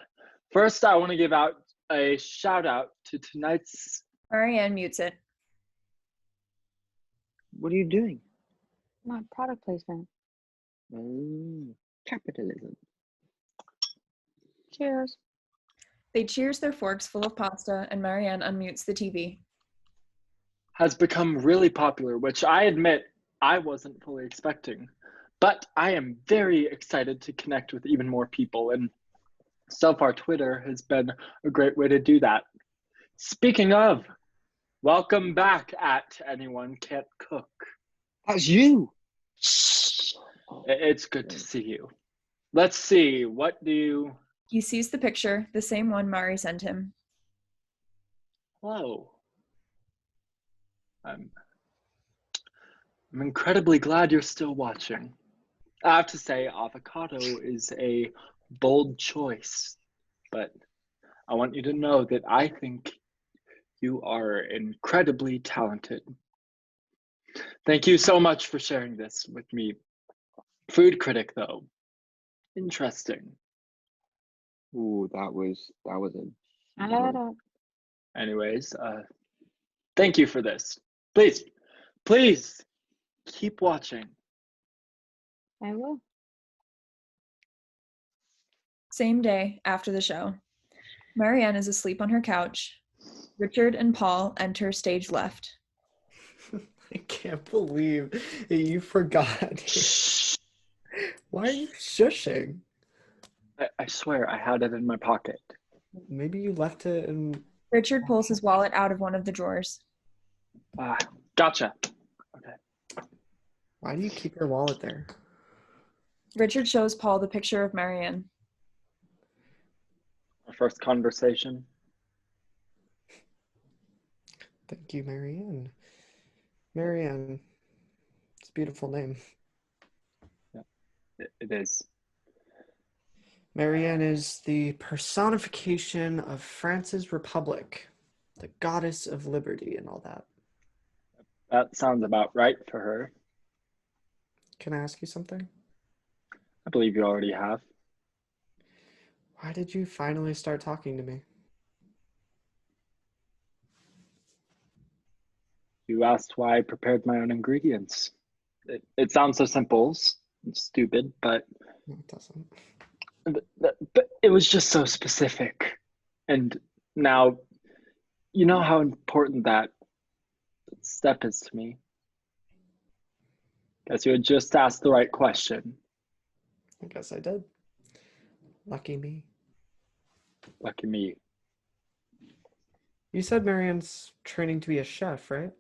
first I want to give out a shout out to tonight's... Marianne mutes it. What are you doing? My product placement. Capitalism. Cheers. They cheers their forks full of pasta, and Marianne unmutes the TV. has become really popular, which I admit I wasn't fully expecting. But I am very excited to connect with even more people, and so far Twitter has been a great way to do that. Speaking of, welcome back at Anyone Can't Cook. That's you. It's good to see you. Let's see, what do you... He sees the picture, the same one Mari sent him. Hello. I'm incredibly glad you're still watching. I have to say, avocado is a bold choice, but I want you to know that I think you are incredibly talented. Thank you so much for sharing this with me. Food critic, though. Interesting. Ooh, that was a Shut up. Anyways, thank you for this. Please keep watching. I will. Same day, after the show. Marianne is asleep on her couch. Richard and Paul enter stage left. I can't believe that you forgot. Why are you shushing? I swear I had it in my pocket. Maybe you left it in... Richard pulls his wallet out of one of the drawers. Gotcha. Okay. Why do you keep your wallet there? Richard shows Paul the picture of Marianne. Our first conversation. Thank you, Marianne. Marianne. It's a beautiful name. Yeah, it is. Marianne is the personification of France's republic, the goddess of liberty and all that. That sounds about right for her. Can I ask you something? I believe you already have. Why did you finally start talking to me? You asked why I prepared my own ingredients. It sounds so simple and stupid, but No, it doesn't. but it was just so specific. And now, you know how important that step is to me. Guess you had just asked the right question. I guess I did. Lucky me. Lucky me. You said Marianne's training to be a chef, right?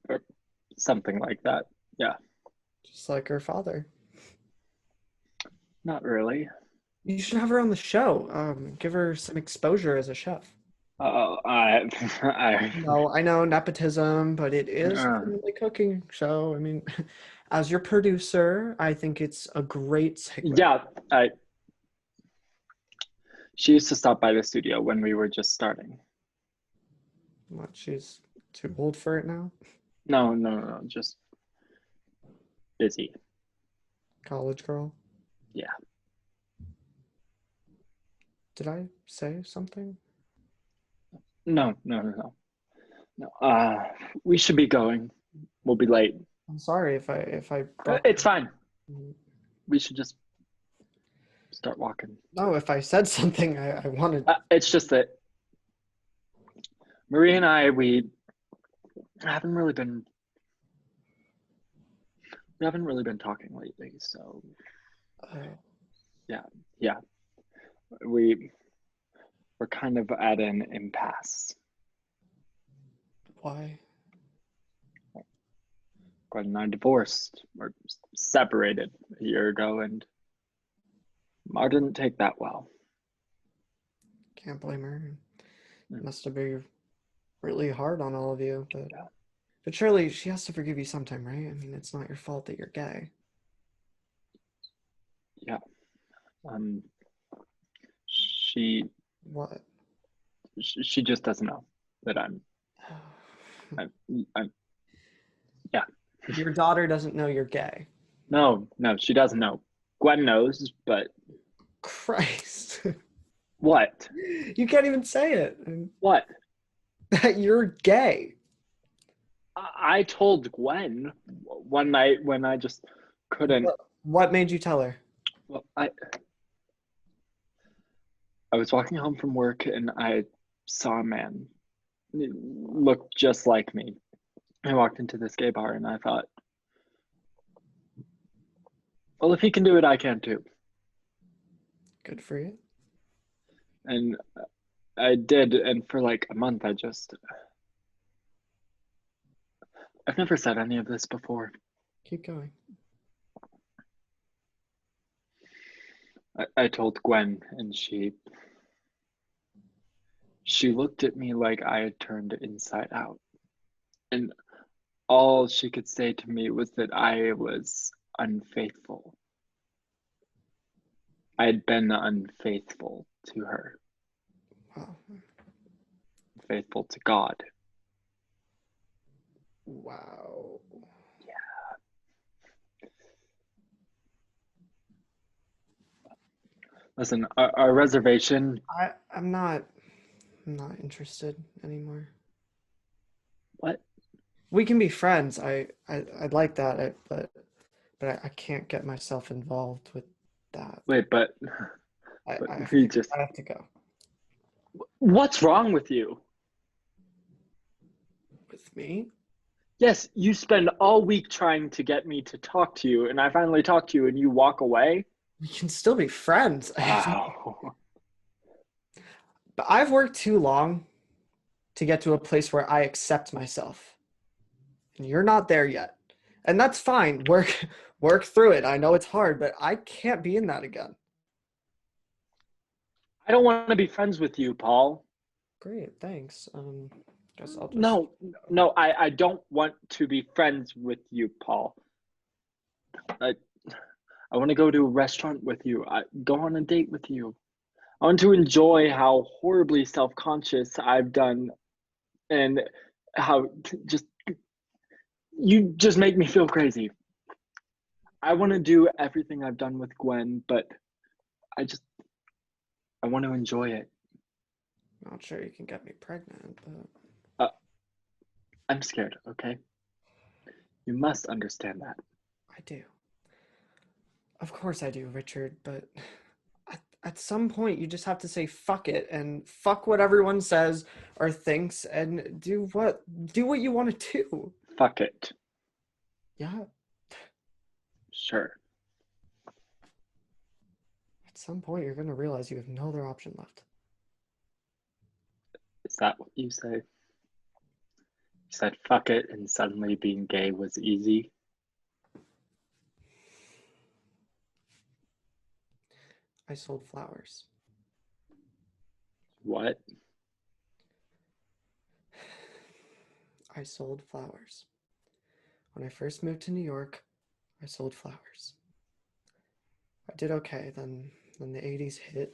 Or something like that. Yeah. Just like her father. Not really. You should have her on the show. Give her some exposure as a chef. I No, I know nepotism, but it is a family cooking show. I mean, as your producer, I think it's a great segment. yeah, she used to stop by the studio when we were just starting. What, she's too old for it now? No, just busy. College girl? Yeah. Did I say something? No. We should be going. We'll be late. I'm sorry if I brought... It's fine. We should just start walking. No, if I said something, I wanted... It's just that Marie and I, we haven't really been talking lately, so yeah. We're kind of at an impasse. Why? Gwen and I divorced, or separated a year ago, and Mar didn't take that well. Can't blame her. It must have been really hard on all of you, but Yeah. But surely she has to forgive you sometime, right? I mean, it's not your fault that you're gay. Yeah. She What? she just doesn't know that I'm yeah. Your daughter doesn't know you're gay. No, she doesn't know. Gwen knows, but Christ. what? You can't even say it. What? That you're gay. I told Gwen one night when I just couldn't. What made you tell her? Well, I was walking home from work and I saw a man. He looked just like me. I walked into this gay bar and I thought, well, if he can do it, I can too. Good for you. And I did, and for like a month, I've never said any of this before. Keep going. I told Gwen, and she looked at me like I had turned inside out. And all she could say to me was that I was unfaithful. I had been unfaithful to her, Wow. faithful to God. Wow. Listen, our reservation. I'm not interested anymore. What? We can be friends. I'd like that, but I can't get myself involved with that. Wait, but I we just. have to go. What's wrong with you? With me? Yes, you spend all week trying to get me to talk to you, and I finally talk to you, and you walk away. We can still be friends. Wow. But I've worked too long to get to a place where I accept myself. And you're not there yet. And that's fine. Work through it. I know it's hard, but I can't be in that again. I don't want to be friends with you, Paul. Great, thanks. Guess I'll just No, I don't want to be friends with you, Paul. I want to go to a restaurant with you. I go on a date with you. I want to enjoy how horribly self-conscious I've done and how you just make me feel crazy. I want to do everything I've done with Gwen, but I want to enjoy it. Not sure you can get me pregnant, but I'm scared, okay? You must understand that. I do. Of course I do, Richard, but at some point you just have to say fuck it and fuck what everyone says or thinks and do what you want to do. Fuck it. Yeah. Sure. At some point you're going to realize you have no other option left. Is that what you say? You said fuck it and suddenly being gay was easy? I sold flowers. What? I sold flowers. When I first moved to New York, I sold flowers. I did okay, then the 80s hit,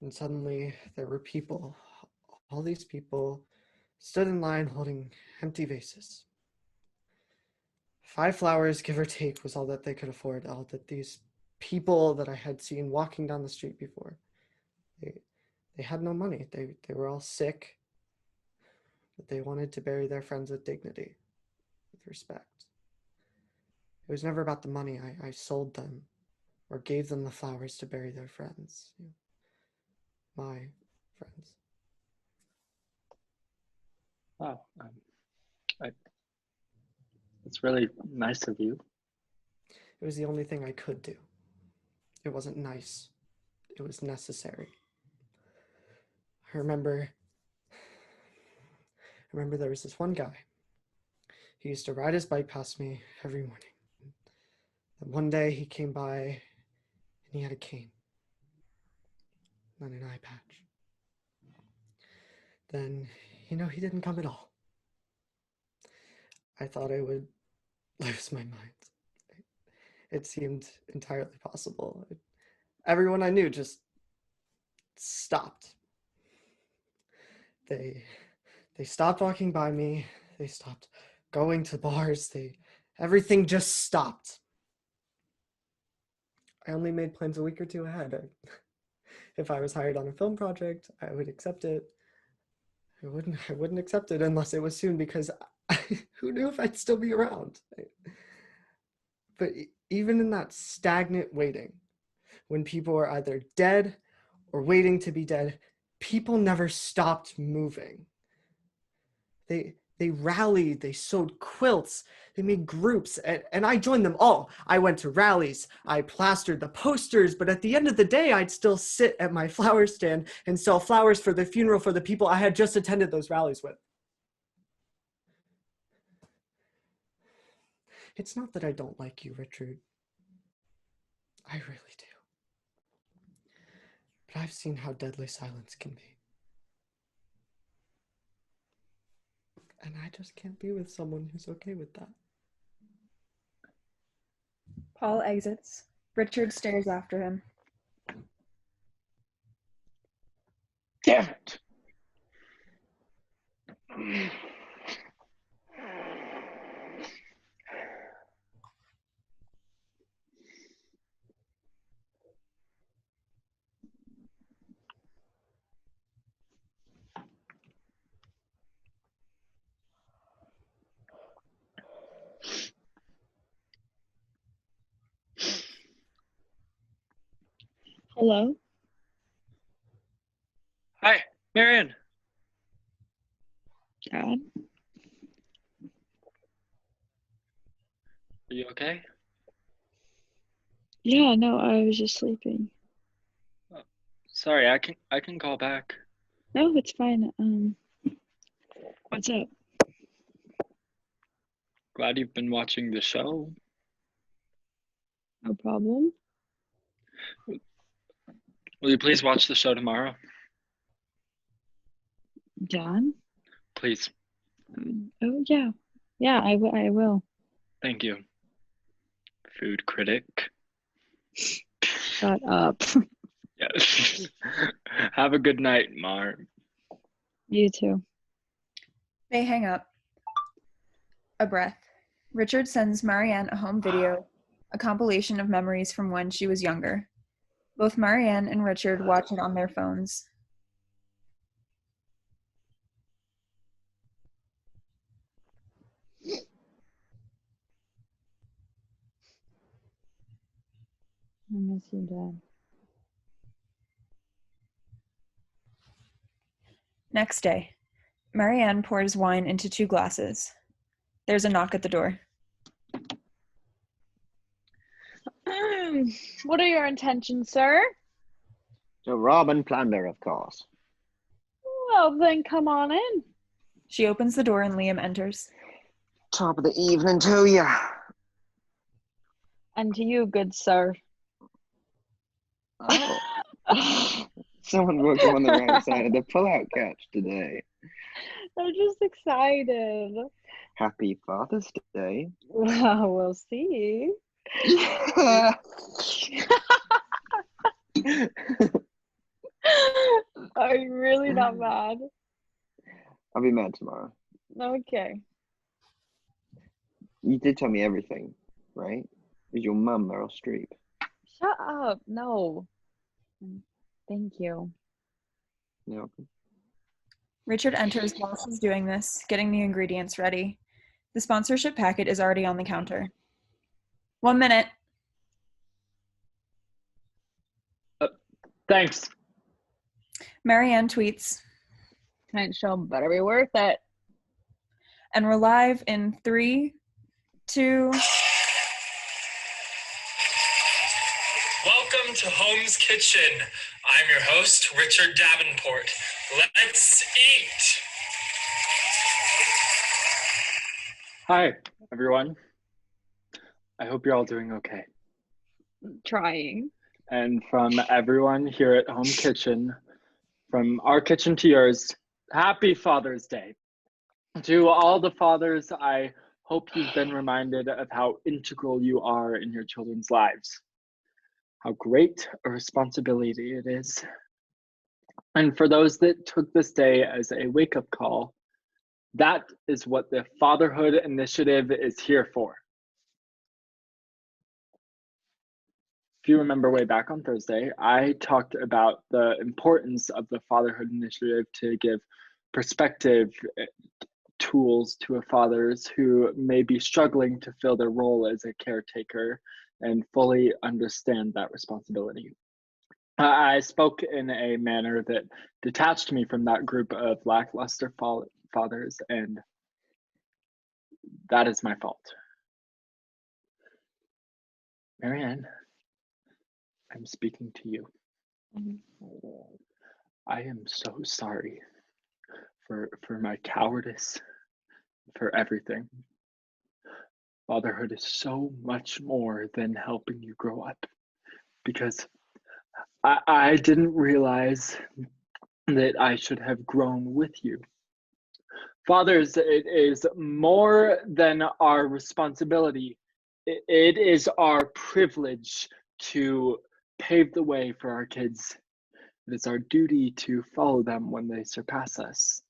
and suddenly there were people, all these people stood in line holding empty vases. 5 flowers, give or take, was all that they could afford, all that these people that I had seen walking down the street before. They had no money. They were all sick, but they wanted to bury their friends with dignity, with respect. It was never about the money. I sold them or gave them the flowers to bury their friends. My friends. Wow. It's really nice of you. It was the only thing I could do. It wasn't nice. It was necessary. I remember there was this one guy. He used to ride his bike past me every morning. And one day he came by and he had a cane, not an eye patch. Then, he didn't come at all. I thought I would lose my mind. It seemed entirely possible. Everyone I knew just stopped. They stopped walking by me. They stopped going to bars. Everything just stopped. I only made plans a week or two ahead. If I was hired on a film project, I would accept it. I wouldn't accept it unless it was soon, because who knew if I'd still be around? But even in that stagnant waiting, when people were either dead or waiting to be dead, people never stopped moving. They rallied, they sewed quilts, they made groups, and I joined them all. I went to rallies, I plastered the posters, but at the end of the day, I'd still sit at my flower stand and sell flowers for the funeral for the people I had just attended those rallies with. It's not that I don't like you, Richard. I really do. but I've seen how deadly silence can be. And I just can't be with someone who's okay with that. Paul exits. Richard stares after him. Damn it! Hello? Hi, Marianne. Dad? Are you okay? Yeah, no, I was just sleeping. Sorry, I can call back. No, it's fine. What's up? Glad you've been watching the show. No problem. Will you please watch the show tomorrow? Dad? Please. Oh, yeah. Yeah, I will. Thank you. Food critic. Shut up. Yes. Have a good night, Mar. You too. They hang up. A breath. Richard sends Marianne a home video, a compilation of memories from when she was younger. Both Marianne and Richard watch it on their phones. I miss you, Dad. Next day, Marianne pours wine into 2 glasses. There's a knock at the door. What are your intentions, sir? To rob and plunder, of course. Well, then come on in. She opens the door and Liam enters. Top of the evening to you. And to you, good sir. Oh. Someone woke up on the right side of the pull-out couch today. I'm just excited. Happy Father's Day. Well, we'll see. Are you really not mad? I'll be mad tomorrow. Okay. You did tell me everything, right? Is your mum Meryl Streep? Shut up. No. Thank you. No. Richard enters while she's doing this, getting the ingredients ready. The sponsorship packet is already on the counter. 1 minute. Thanks. Marianne tweets, Tonight's show better be worth it. and we're live in 3, 2. Welcome to Home's Kitchen. I'm your host, Richard Davenport. Let's eat. Hi, everyone. I hope you're all doing okay. Trying. And from everyone here at Home Kitchen, from our kitchen to yours, happy Father's Day. To all the fathers, I hope you've been reminded of how integral you are in your children's lives, how great a responsibility it is. And for those that took this day as a wake-up call, that is what the Fatherhood Initiative is here for. If you remember way back on Thursday, I talked about the importance of the Fatherhood Initiative to give perspective tools to fathers who may be struggling to fill their role as a caretaker and fully understand that responsibility. I spoke in a manner that detached me from that group of lackluster fathers, and that is my fault. Marianne, I'm speaking to you. I am so sorry for my cowardice, for everything. Fatherhood is so much more than helping you grow up, because I didn't realize that I should have grown with you. Fathers, it is more than our responsibility. It is our privilege to pave the way for our kids. It is our duty to follow them when they surpass us.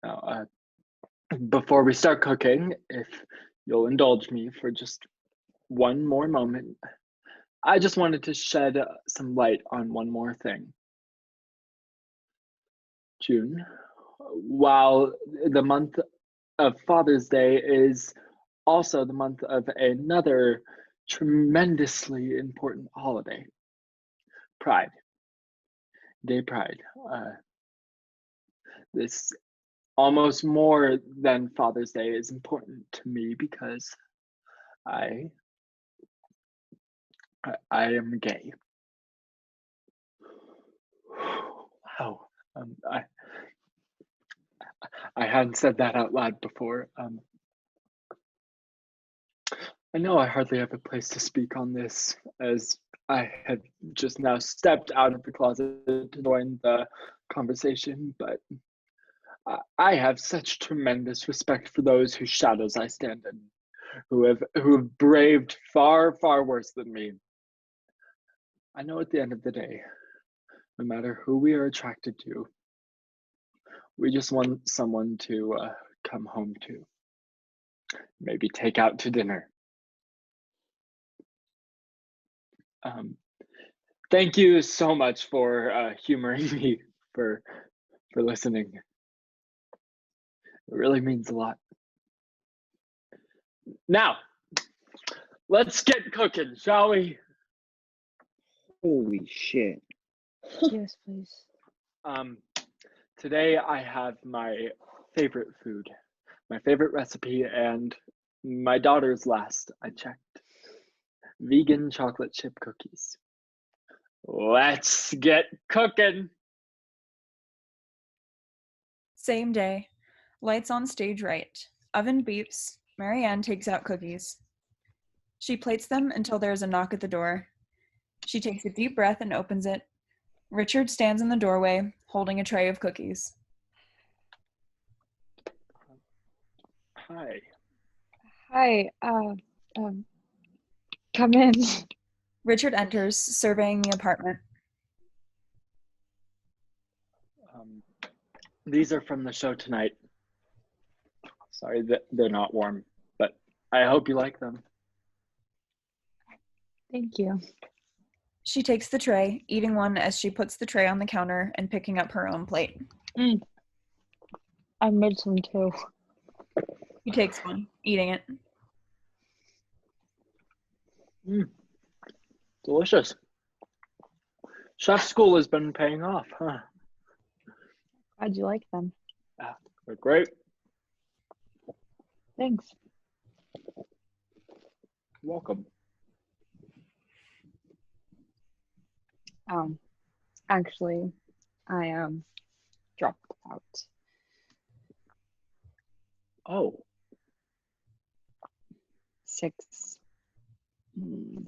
Now, before we start cooking, if you'll indulge me for just one more moment, I just wanted to shed some light on one more thing. June, while the month of Father's Day is also the month of another tremendously important holiday, Pride, Gay Pride. This almost more than Father's Day is important to me because I am gay. Wow. I hadn't said that out loud before. I know I hardly have a place to speak on this, as I had just now stepped out of the closet to join the conversation, but I have such tremendous respect for those whose shadows I stand in, who have braved far, far worse than me. I know at the end of the day, no matter who we are attracted to, we just want someone to come home to, maybe take out to dinner. Thank you so much for humoring me, for listening. It really means a lot. Now, let's get cooking, shall we? Holy shit. Yes, please. Today I have my favorite food, my favorite recipe, and my daughter's last, I checked. Vegan chocolate chip cookies. Let's get cooking. Same day. Lights on stage right. Oven beeps. Marianne takes out cookies. She plates them until there is a knock at the door. She takes a deep breath and opens it. Richard stands in the doorway, holding a tray of cookies. Hi. Hi, come in. Richard enters, surveying the apartment. These are from the show tonight. Sorry that they're not warm, but I hope you like them. Thank you. She takes the tray, eating one as she puts the tray on the counter and picking up her own plate. I made some too. He takes one, eating it. Delicious. Chef school has been paying off, huh? How'd you like them? Yeah, they're great. Thanks. Welcome. Actually, I dropped out. Oh.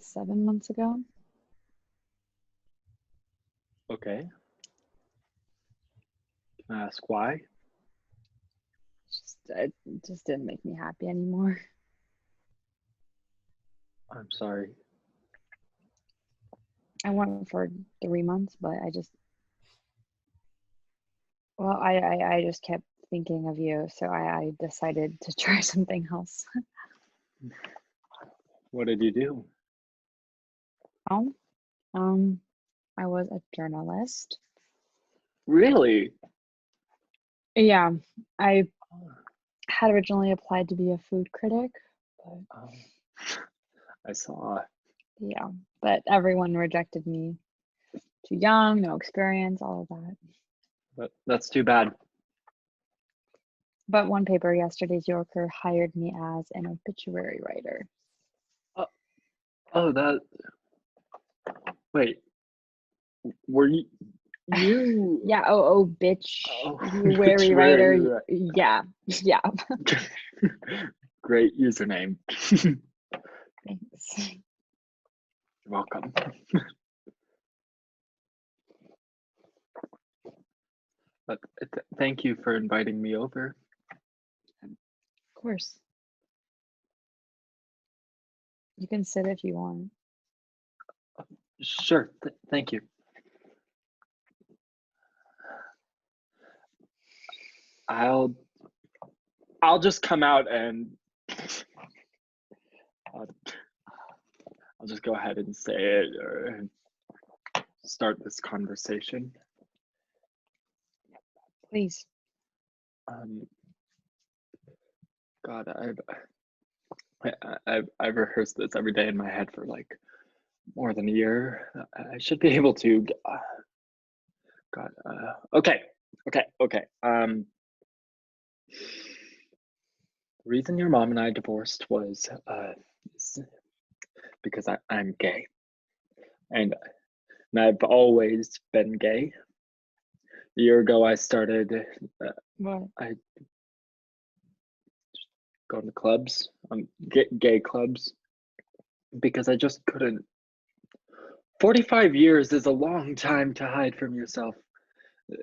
7 months ago. Okay. Can I ask why? It just didn't make me happy anymore. I'm sorry. I went for 3 months, but I just kept thinking of you, so I decided to try something else. What did you do? I was a journalist. Really? Yeah, I had originally applied to be a food critic, but I saw. yeah, but everyone rejected me. Too young, no experience, all of that. But that's too bad. But one paper, Yesterday's Yorker, hired me as an obituary writer. Oh, that. Wait. Were you? Yeah. Oh, bitch. Obituary writer. Yeah. Great username. Thanks. You're welcome. But thank you for inviting me over. Of course. You can sit if you want. Sure, thank you. I'll just come out and I'll just go ahead and say it or start this conversation. Please. God, I've rehearsed this every day in my head for like more than a year. I should be able to. God. Okay. The reason your mom and I divorced was because I'm gay, and I've always been gay. A year ago, I started. What? I going to clubs, gay clubs, because I just couldn't. 45 years is a long time to hide from yourself,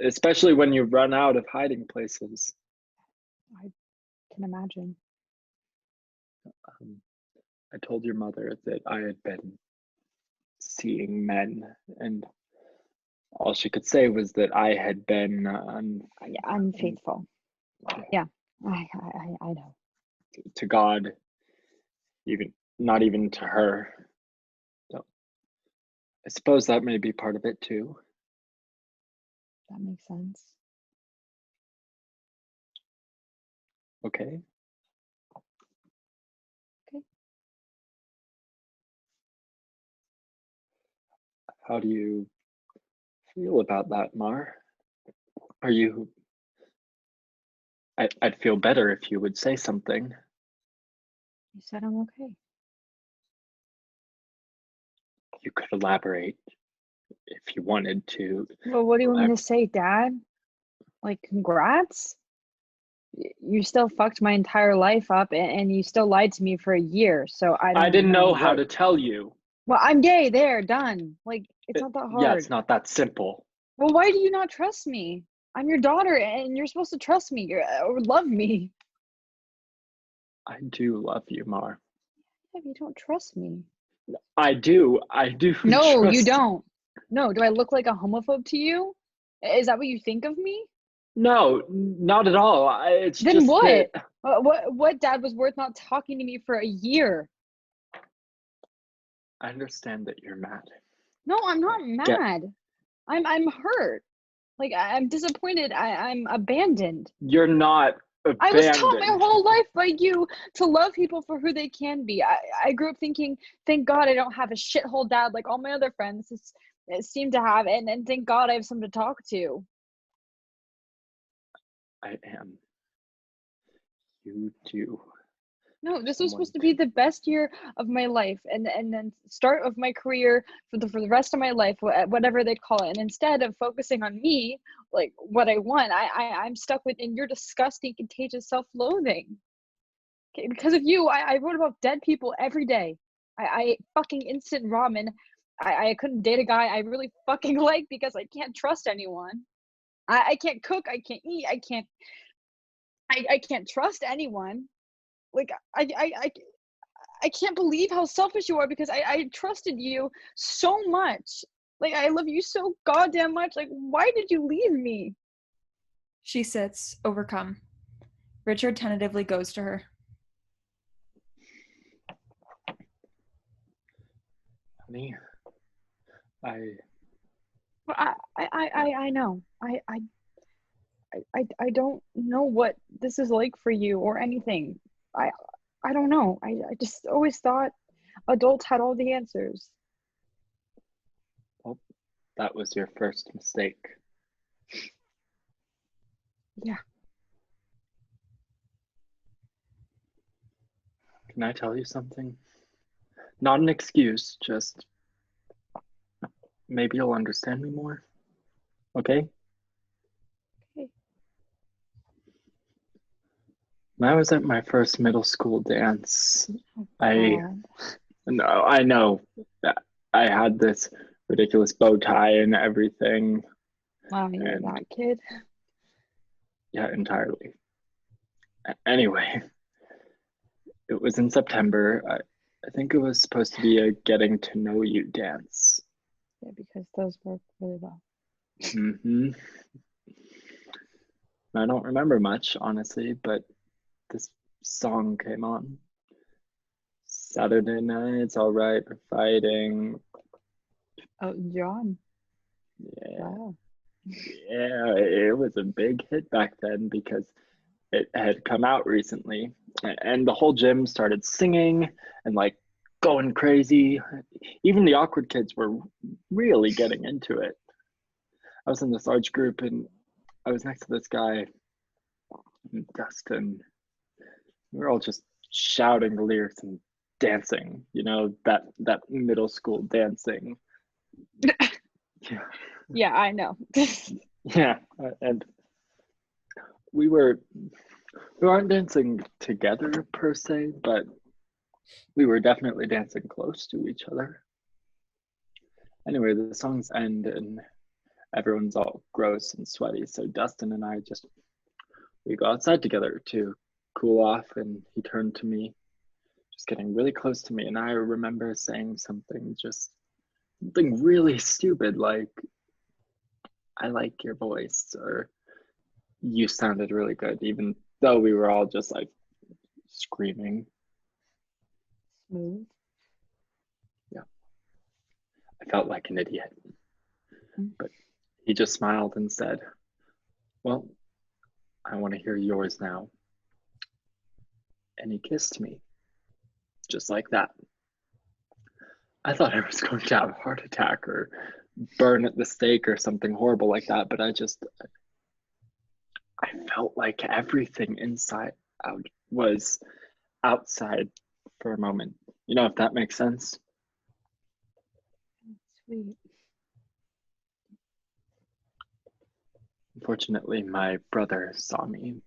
especially when you run out of hiding places. I can imagine. I told your mother that I had been seeing men, and all she could say was that I had been Unfaithful. Yeah, I know. To God, even not even to her. So I suppose that may be part of it too. That makes sense. Okay. Okay. How do you feel about that, Mar? Are you... I'd feel better if you would say something. You said I'm okay. You could elaborate if you wanted to. Well, what do you want me to say, Dad? Like, congrats? You still fucked my entire life up, and you still lied to me for a year, so I didn't know how to tell you. Well, I'm gay, there, done. Like, it's not that hard. Yeah, it's not that simple. Well, why do you not trust me? I'm your daughter, and you're supposed to trust me or love me. I do love you, Mar. Yeah, you don't trust me. I do. No, trust you don't. No, do I look like a homophobe to you? Is that what you think of me? No, not at all. It's then just what? that... What dad was worth not talking to me for a year? I understand that you're mad. No, I'm not mad. I'm hurt. Like, I'm disappointed. I'm abandoned. You're not abandoned. I was taught my whole life by you to love people for who they can be. I grew up thinking, thank God I don't have a shithole dad like all my other friends seem to have, and thank God I have someone to talk to. I am. You do. No, this was supposed to be the best year of my life, and then start of my career for the rest of my life, whatever they call it. And instead of focusing on me, like what I want, I'm stuck in your disgusting, contagious self-loathing. Okay, because of you, I wrote about dead people every day. I ate fucking instant ramen. I couldn't date a guy I really fucking like because I can't trust anyone. I can't cook. I can't eat. I can't trust anyone. Like, I can't believe how selfish you are because I trusted you so much. Like, I love you so goddamn much. Like, why did you leave me? She sits, overcome. Richard tentatively goes to her. Honey, I know. I don't know what this is like for you or anything. I don't know. I just always thought adults had all the answers. Well, that was your first mistake. Yeah. Can I tell you something? Not an excuse, just maybe you'll understand me more. Okay? Okay. When I was at my first middle school dance, Oh, I know that I had this ridiculous bow tie and everything. Wow, you're that kid. Yeah, entirely. Anyway, it was in September. I think it was supposed to be a getting to know you dance. Yeah, because those work really well. Hmm. I don't remember much, honestly, but this song came on. Saturday nights, all right, we're fighting. Oh, John. Yeah, Wow. yeah, it was a big hit back then because it had come out recently, and the whole gym started singing and like going crazy. Even the awkward kids were really getting into it. I was in this large group and I was next to this guy, Dustin. We were all just shouting the lyrics and dancing, that middle school dancing. Yeah. Yeah, I know. Yeah, and we weren't dancing together per se, but we were definitely dancing close to each other. Anyway, the songs end and everyone's all gross and sweaty, so Dustin and I we go outside together to cool off, and he turned to me, just getting really close to me, and I remember saying something really stupid like, I like your voice, or you sounded really good, even though we were all just like screaming. Smooth. Yeah. I felt like an idiot. Mm. But he just smiled and said, well, I want to hear yours now. And he kissed me, just like that. I thought I was going to have a heart attack or burn at the stake or something horrible like that, but I felt like everything inside out was outside for a moment. If that makes sense. Sweet. Unfortunately, my brother saw me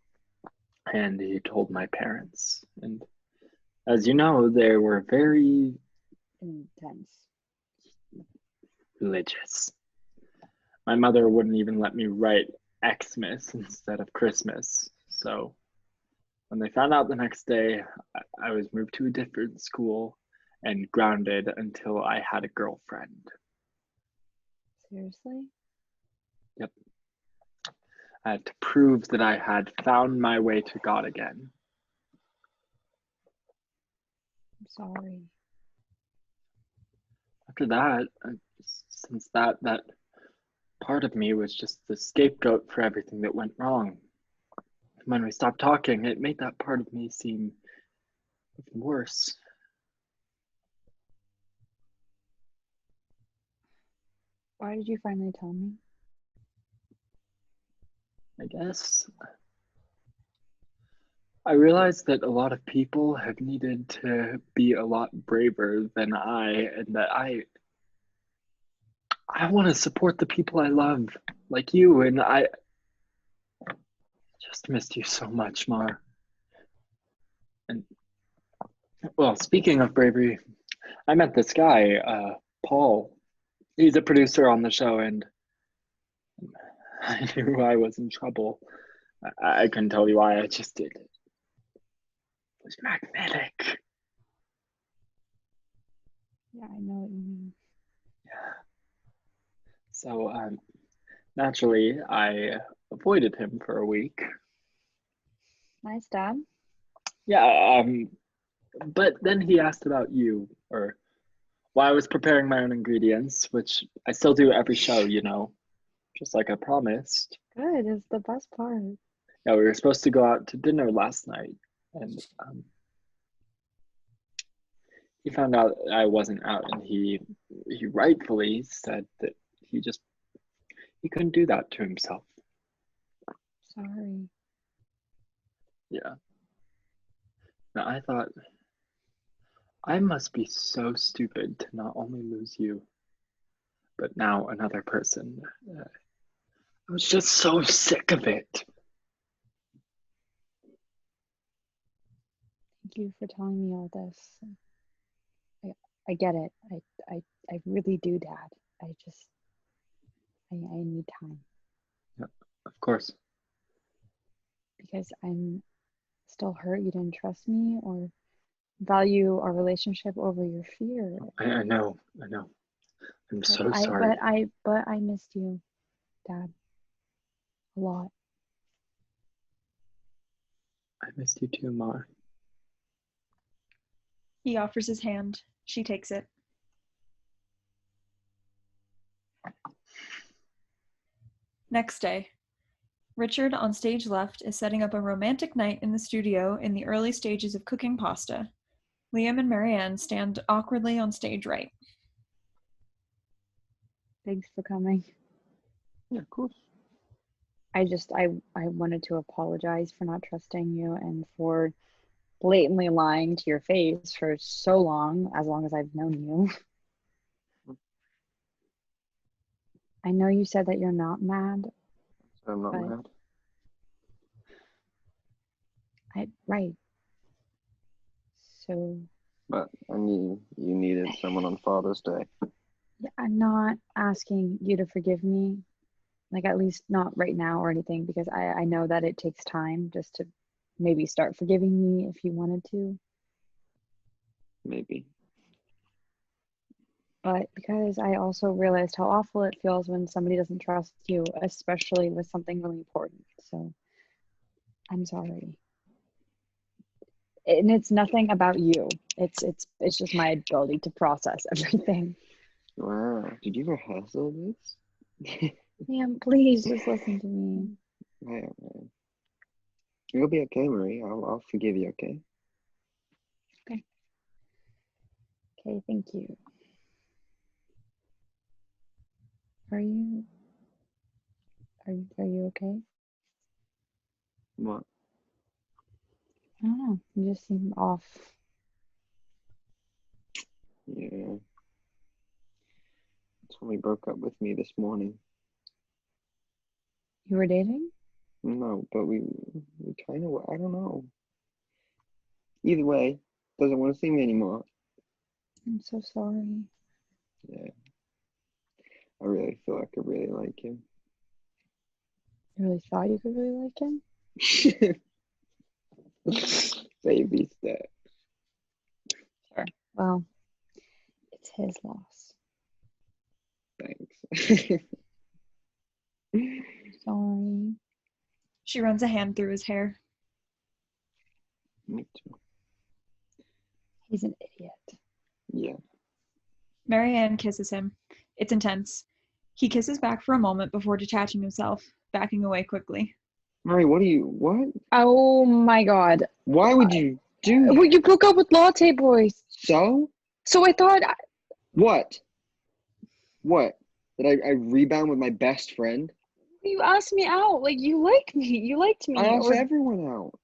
and he told my parents. And as you know, they were very Intense. religious. My mother wouldn't even let me write Xmas instead of Christmas. So when they found out the next day, I was moved to a different school and grounded until I had a girlfriend. Seriously? Yep. I had to prove that I had found my way to God again. I'm sorry. After that, since that part of me was just the scapegoat for everything that went wrong. When we stopped talking, it made that part of me seem even worse. Why did you finally tell me? I guess I realized that a lot of people have needed to be a lot braver than and that I want to support the people I love, like you, and I just missed you so much, Mar. And well, speaking of bravery, I met this guy, Paul. He's a producer on the show, and I knew I was in trouble. I couldn't tell you why, I just did. It was magnetic. Yeah, I know what you mean. Yeah. So, naturally, I avoided him for a week. Nice, Dad. Yeah, but then he asked about you, or while I was preparing my own ingredients, which I still do every show, just like I promised. Good is the best part. Yeah, we were supposed to go out to dinner last night, and he found out I wasn't out, and he rightfully said that he couldn't do that to himself. Sorry. Yeah. Now I thought, I must be so stupid to not only lose you, but now another person. I was just so sick of it. Thank you for telling me all this. I get it. I really do, Dad. I need time. Yeah, of course. because I'm still hurt you didn't trust me or value our relationship over your fear. I know. I'm But so sorry. I missed you, Dad. A lot. I missed you too, Ma. He offers his hand. She takes it. Next day. Richard, on stage left, is setting up a romantic night in the studio in the early stages of cooking pasta. Liam and Marianne stand awkwardly on stage right. Thanks for coming. Yeah, of course. I wanted to apologize for not trusting you and for blatantly lying to your face for so long as I've known you. I know you said that you're not mad. I'm not But- mad. Right. So But I knew you needed someone on Father's Day. I'm not asking you to forgive me, like at least not right now or anything, because I know that it takes time just to maybe start forgiving me if you wanted to. Maybe. But because I also realized how awful it feels when somebody doesn't trust you, especially with something really important. So I'm sorry. And it's nothing about you. It's just my ability to process everything. Wow. Did you rehearse all this? Liam, please just listen to me. Man. You'll be okay, Marie. I'll forgive you, okay? Okay, thank you. Are you okay? What? I don't know. You just seem off. Yeah. Tommy broke up with me this morning. You were dating? No, but we kind of, I don't know. Either way, doesn't want to see me anymore. I'm so sorry. Yeah. I really feel like I really like him. You really thought you could really like him? Baby step. Sure. Well, it's his loss. Thanks. Sorry. She runs a hand through his hair. Me too. He's an idiot. Yeah. Marianne kisses him. It's intense. He kisses back for a moment before detaching himself, backing away quickly. Marie, what? Oh my god. Why would you do Well, that? you broke up with Latte Boys. So? So I thought, What? What? Did I rebound with my best friend? you asked me out. Like, you like me. You liked me. I asked Or, everyone out.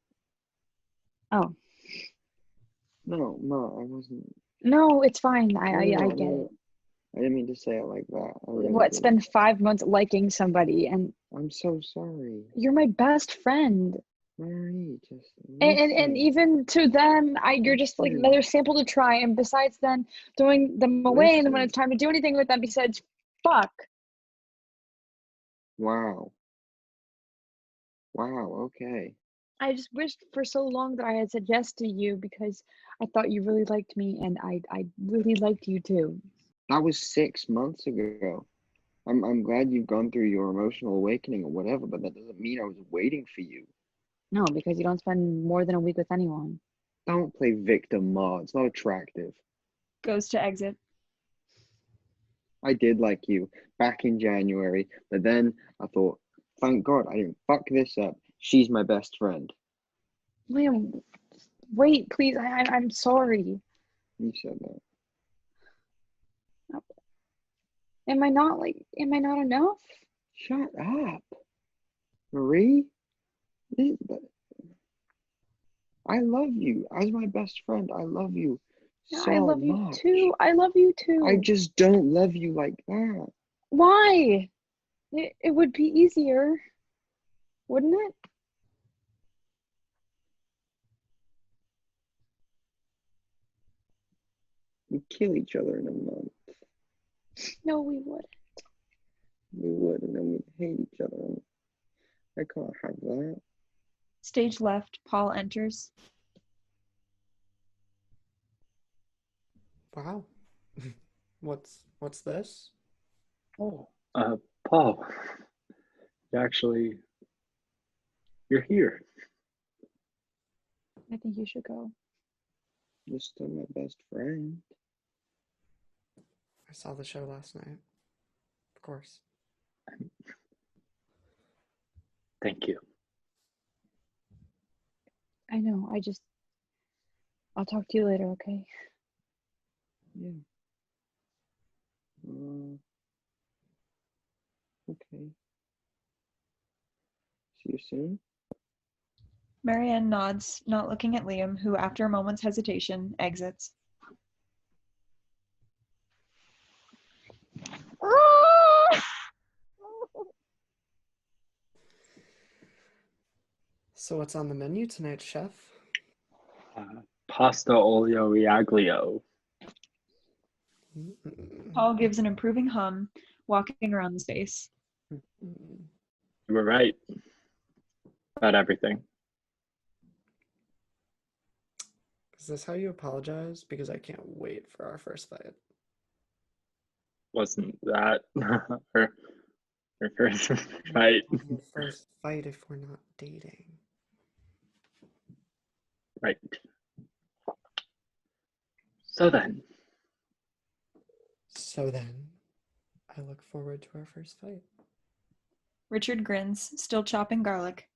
oh, No, I wasn't. no, it's fine. I No, get no. it. I didn't mean to say it like that. I really What, didn't. spend 5 months liking somebody and I'm so sorry. you're my best friend. Marie, just And listen. even to them, you're just like Listen. another sample to try. And besides then throwing them away, and then when Listen. it's time to do anything with them, besides, fuck. Wow. Wow, okay. I just wished for so long that I had said yes to you because I thought you really liked me and I really liked you too. That was 6 months ago. I'm glad you've gone through your emotional awakening or whatever, but that doesn't mean I was waiting for you. No, because you don't spend more than a week with anyone. Don't play victim, Ma. It's not attractive. Goes to exit. I did like you back in January, but then I thought, thank God I didn't fuck this up. She's my best friend. Liam, wait, please. I'm sorry. You said that. Am I not enough? Shut up, Marie. I love you. As my best friend, I love you so I love you much. too. I love you too. I just don't love you like that. Why? It would be easier, wouldn't it? We'd kill each other in a month. No, we wouldn't. We would, and then we'd hate each other. I can't have that. Stage left, Paul enters. Wow. What's this? Oh, Paul, you're here. I think you should go. You're still my best friend. I saw the show last night. Of course. Thank you. I know, I'll talk to you later, okay? Yeah. Okay. See you soon. Marianne nods, not looking at Liam, who, after a moment's hesitation, exits. So what's on the menu tonight, chef? Pasta olio e aglio. Paul gives an approving hum, walking around the space. You were right about everything. Is this how you apologize? Because I can't wait for our first fight. Wasn't that her first fight? Our first fight if we're not dating. Right. So then, I look forward to our first fight. Richard grins, still chopping garlic.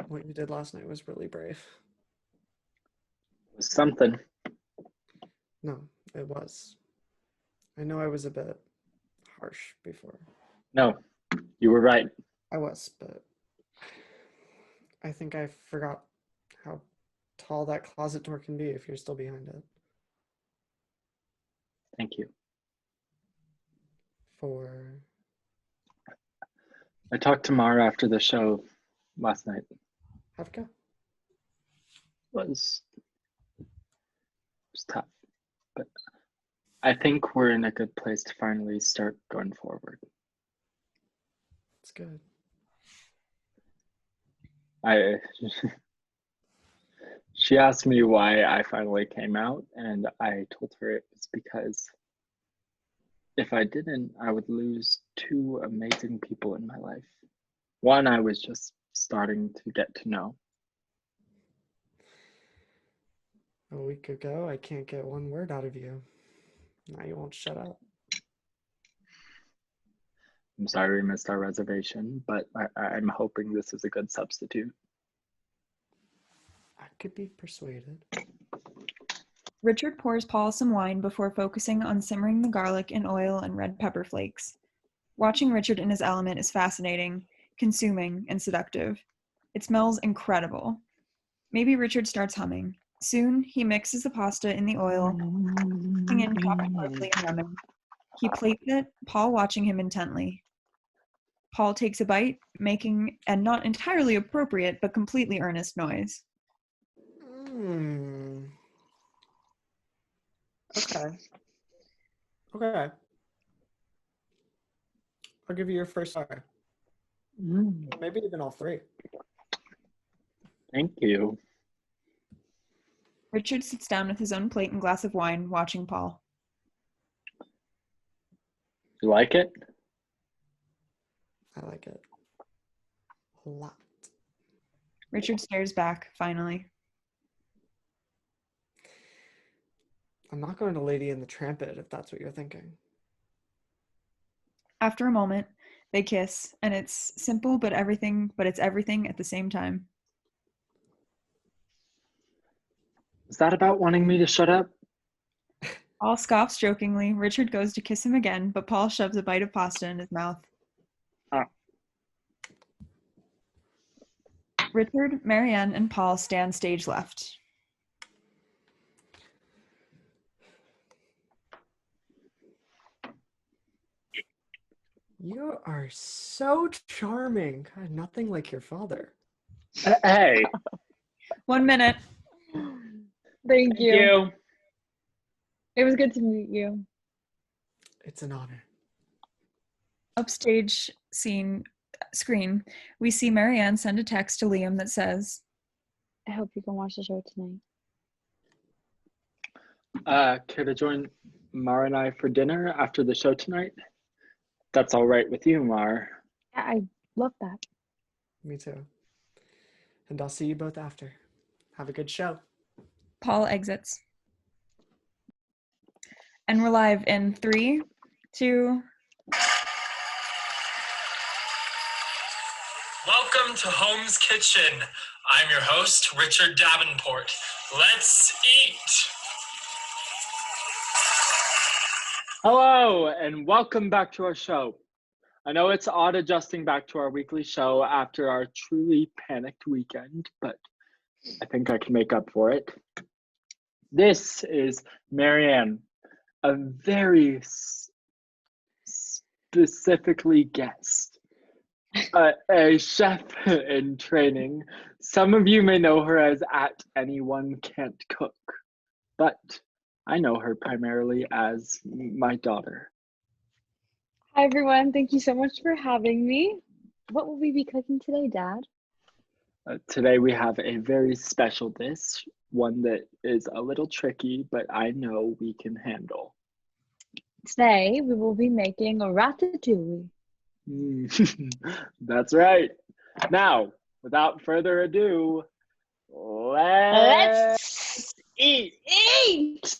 What you did last night was really brave. it was something. No, it was. I know I was a bit harsh before. No, you were right. I was, but I think I forgot how tall that closet door can be if you're still behind it. Thank you. I talked to Mara after the show last night. How'd it go? It was tough, but I think we're in a good place to finally start going forward. It's good. She asked me why I finally came out, and I told her it was because if I didn't, I would lose two amazing people in my life. One I was just starting to get to know. A week ago, I can't get one word out of you. Now you won't shut up. I'm sorry we missed our reservation, but I'm hoping this is a good substitute. I could be persuaded. Richard pours Paul some wine before focusing on simmering the garlic in oil and red pepper flakes. Watching Richard in his element is fascinating, consuming, and seductive. It smells incredible. Maybe Richard starts humming. Soon, he mixes the pasta in the oil, mixing in chopped parsley and lemon. He plates it, Paul watching him intently. Paul takes a bite, making a not entirely appropriate but completely earnest noise. Okay. I'll give you your first try. Maybe even all three. Thank you. Richard sits down with his own plate and glass of wine, watching Paul. You like it? I like it a lot. Richard stares back, finally. I'm not going to Lady and the Trampet if that's what you're thinking. After a moment, they kiss, and it's simple but it's everything at the same time. Is that about wanting me to shut up? Paul scoffs jokingly. Richard goes to kiss him again, but Paul shoves a bite of pasta in his mouth. Richard, Marianne, and Paul stand stage left. You are so charming. God, nothing like your father. Hey. 1 minute. Thank you. It was good to meet you. It's an honor. Upstage screen, we see Marianne send a text to Liam that says, I hope you can watch the show tonight. Care to join Mar and I for dinner after the show tonight? That's all right with you, Mar. Yeah, I love that. Me too. And I'll see you both after. Have a good show. Paul exits. And we're live in 3, 2. Welcome to Home's Kitchen. I'm your host, Richard Davenport. Let's eat. Hello, and welcome back to our show. I know it's odd adjusting back to our weekly show after our truly panicked weekend, but I think I can make up for it. This is Marianne, a very specifically guest, a chef in training. Some of you may know her as @AnyOneCan'tCook, but I know her primarily as my daughter. Hi, everyone. Thank you so much for having me. What will we be cooking today, Dad? Today we have a very special dish, one that is a little tricky, but I know we can handle. Today, we will be making a ratatouille. That's right. Now, without further ado, let's eat. Eat!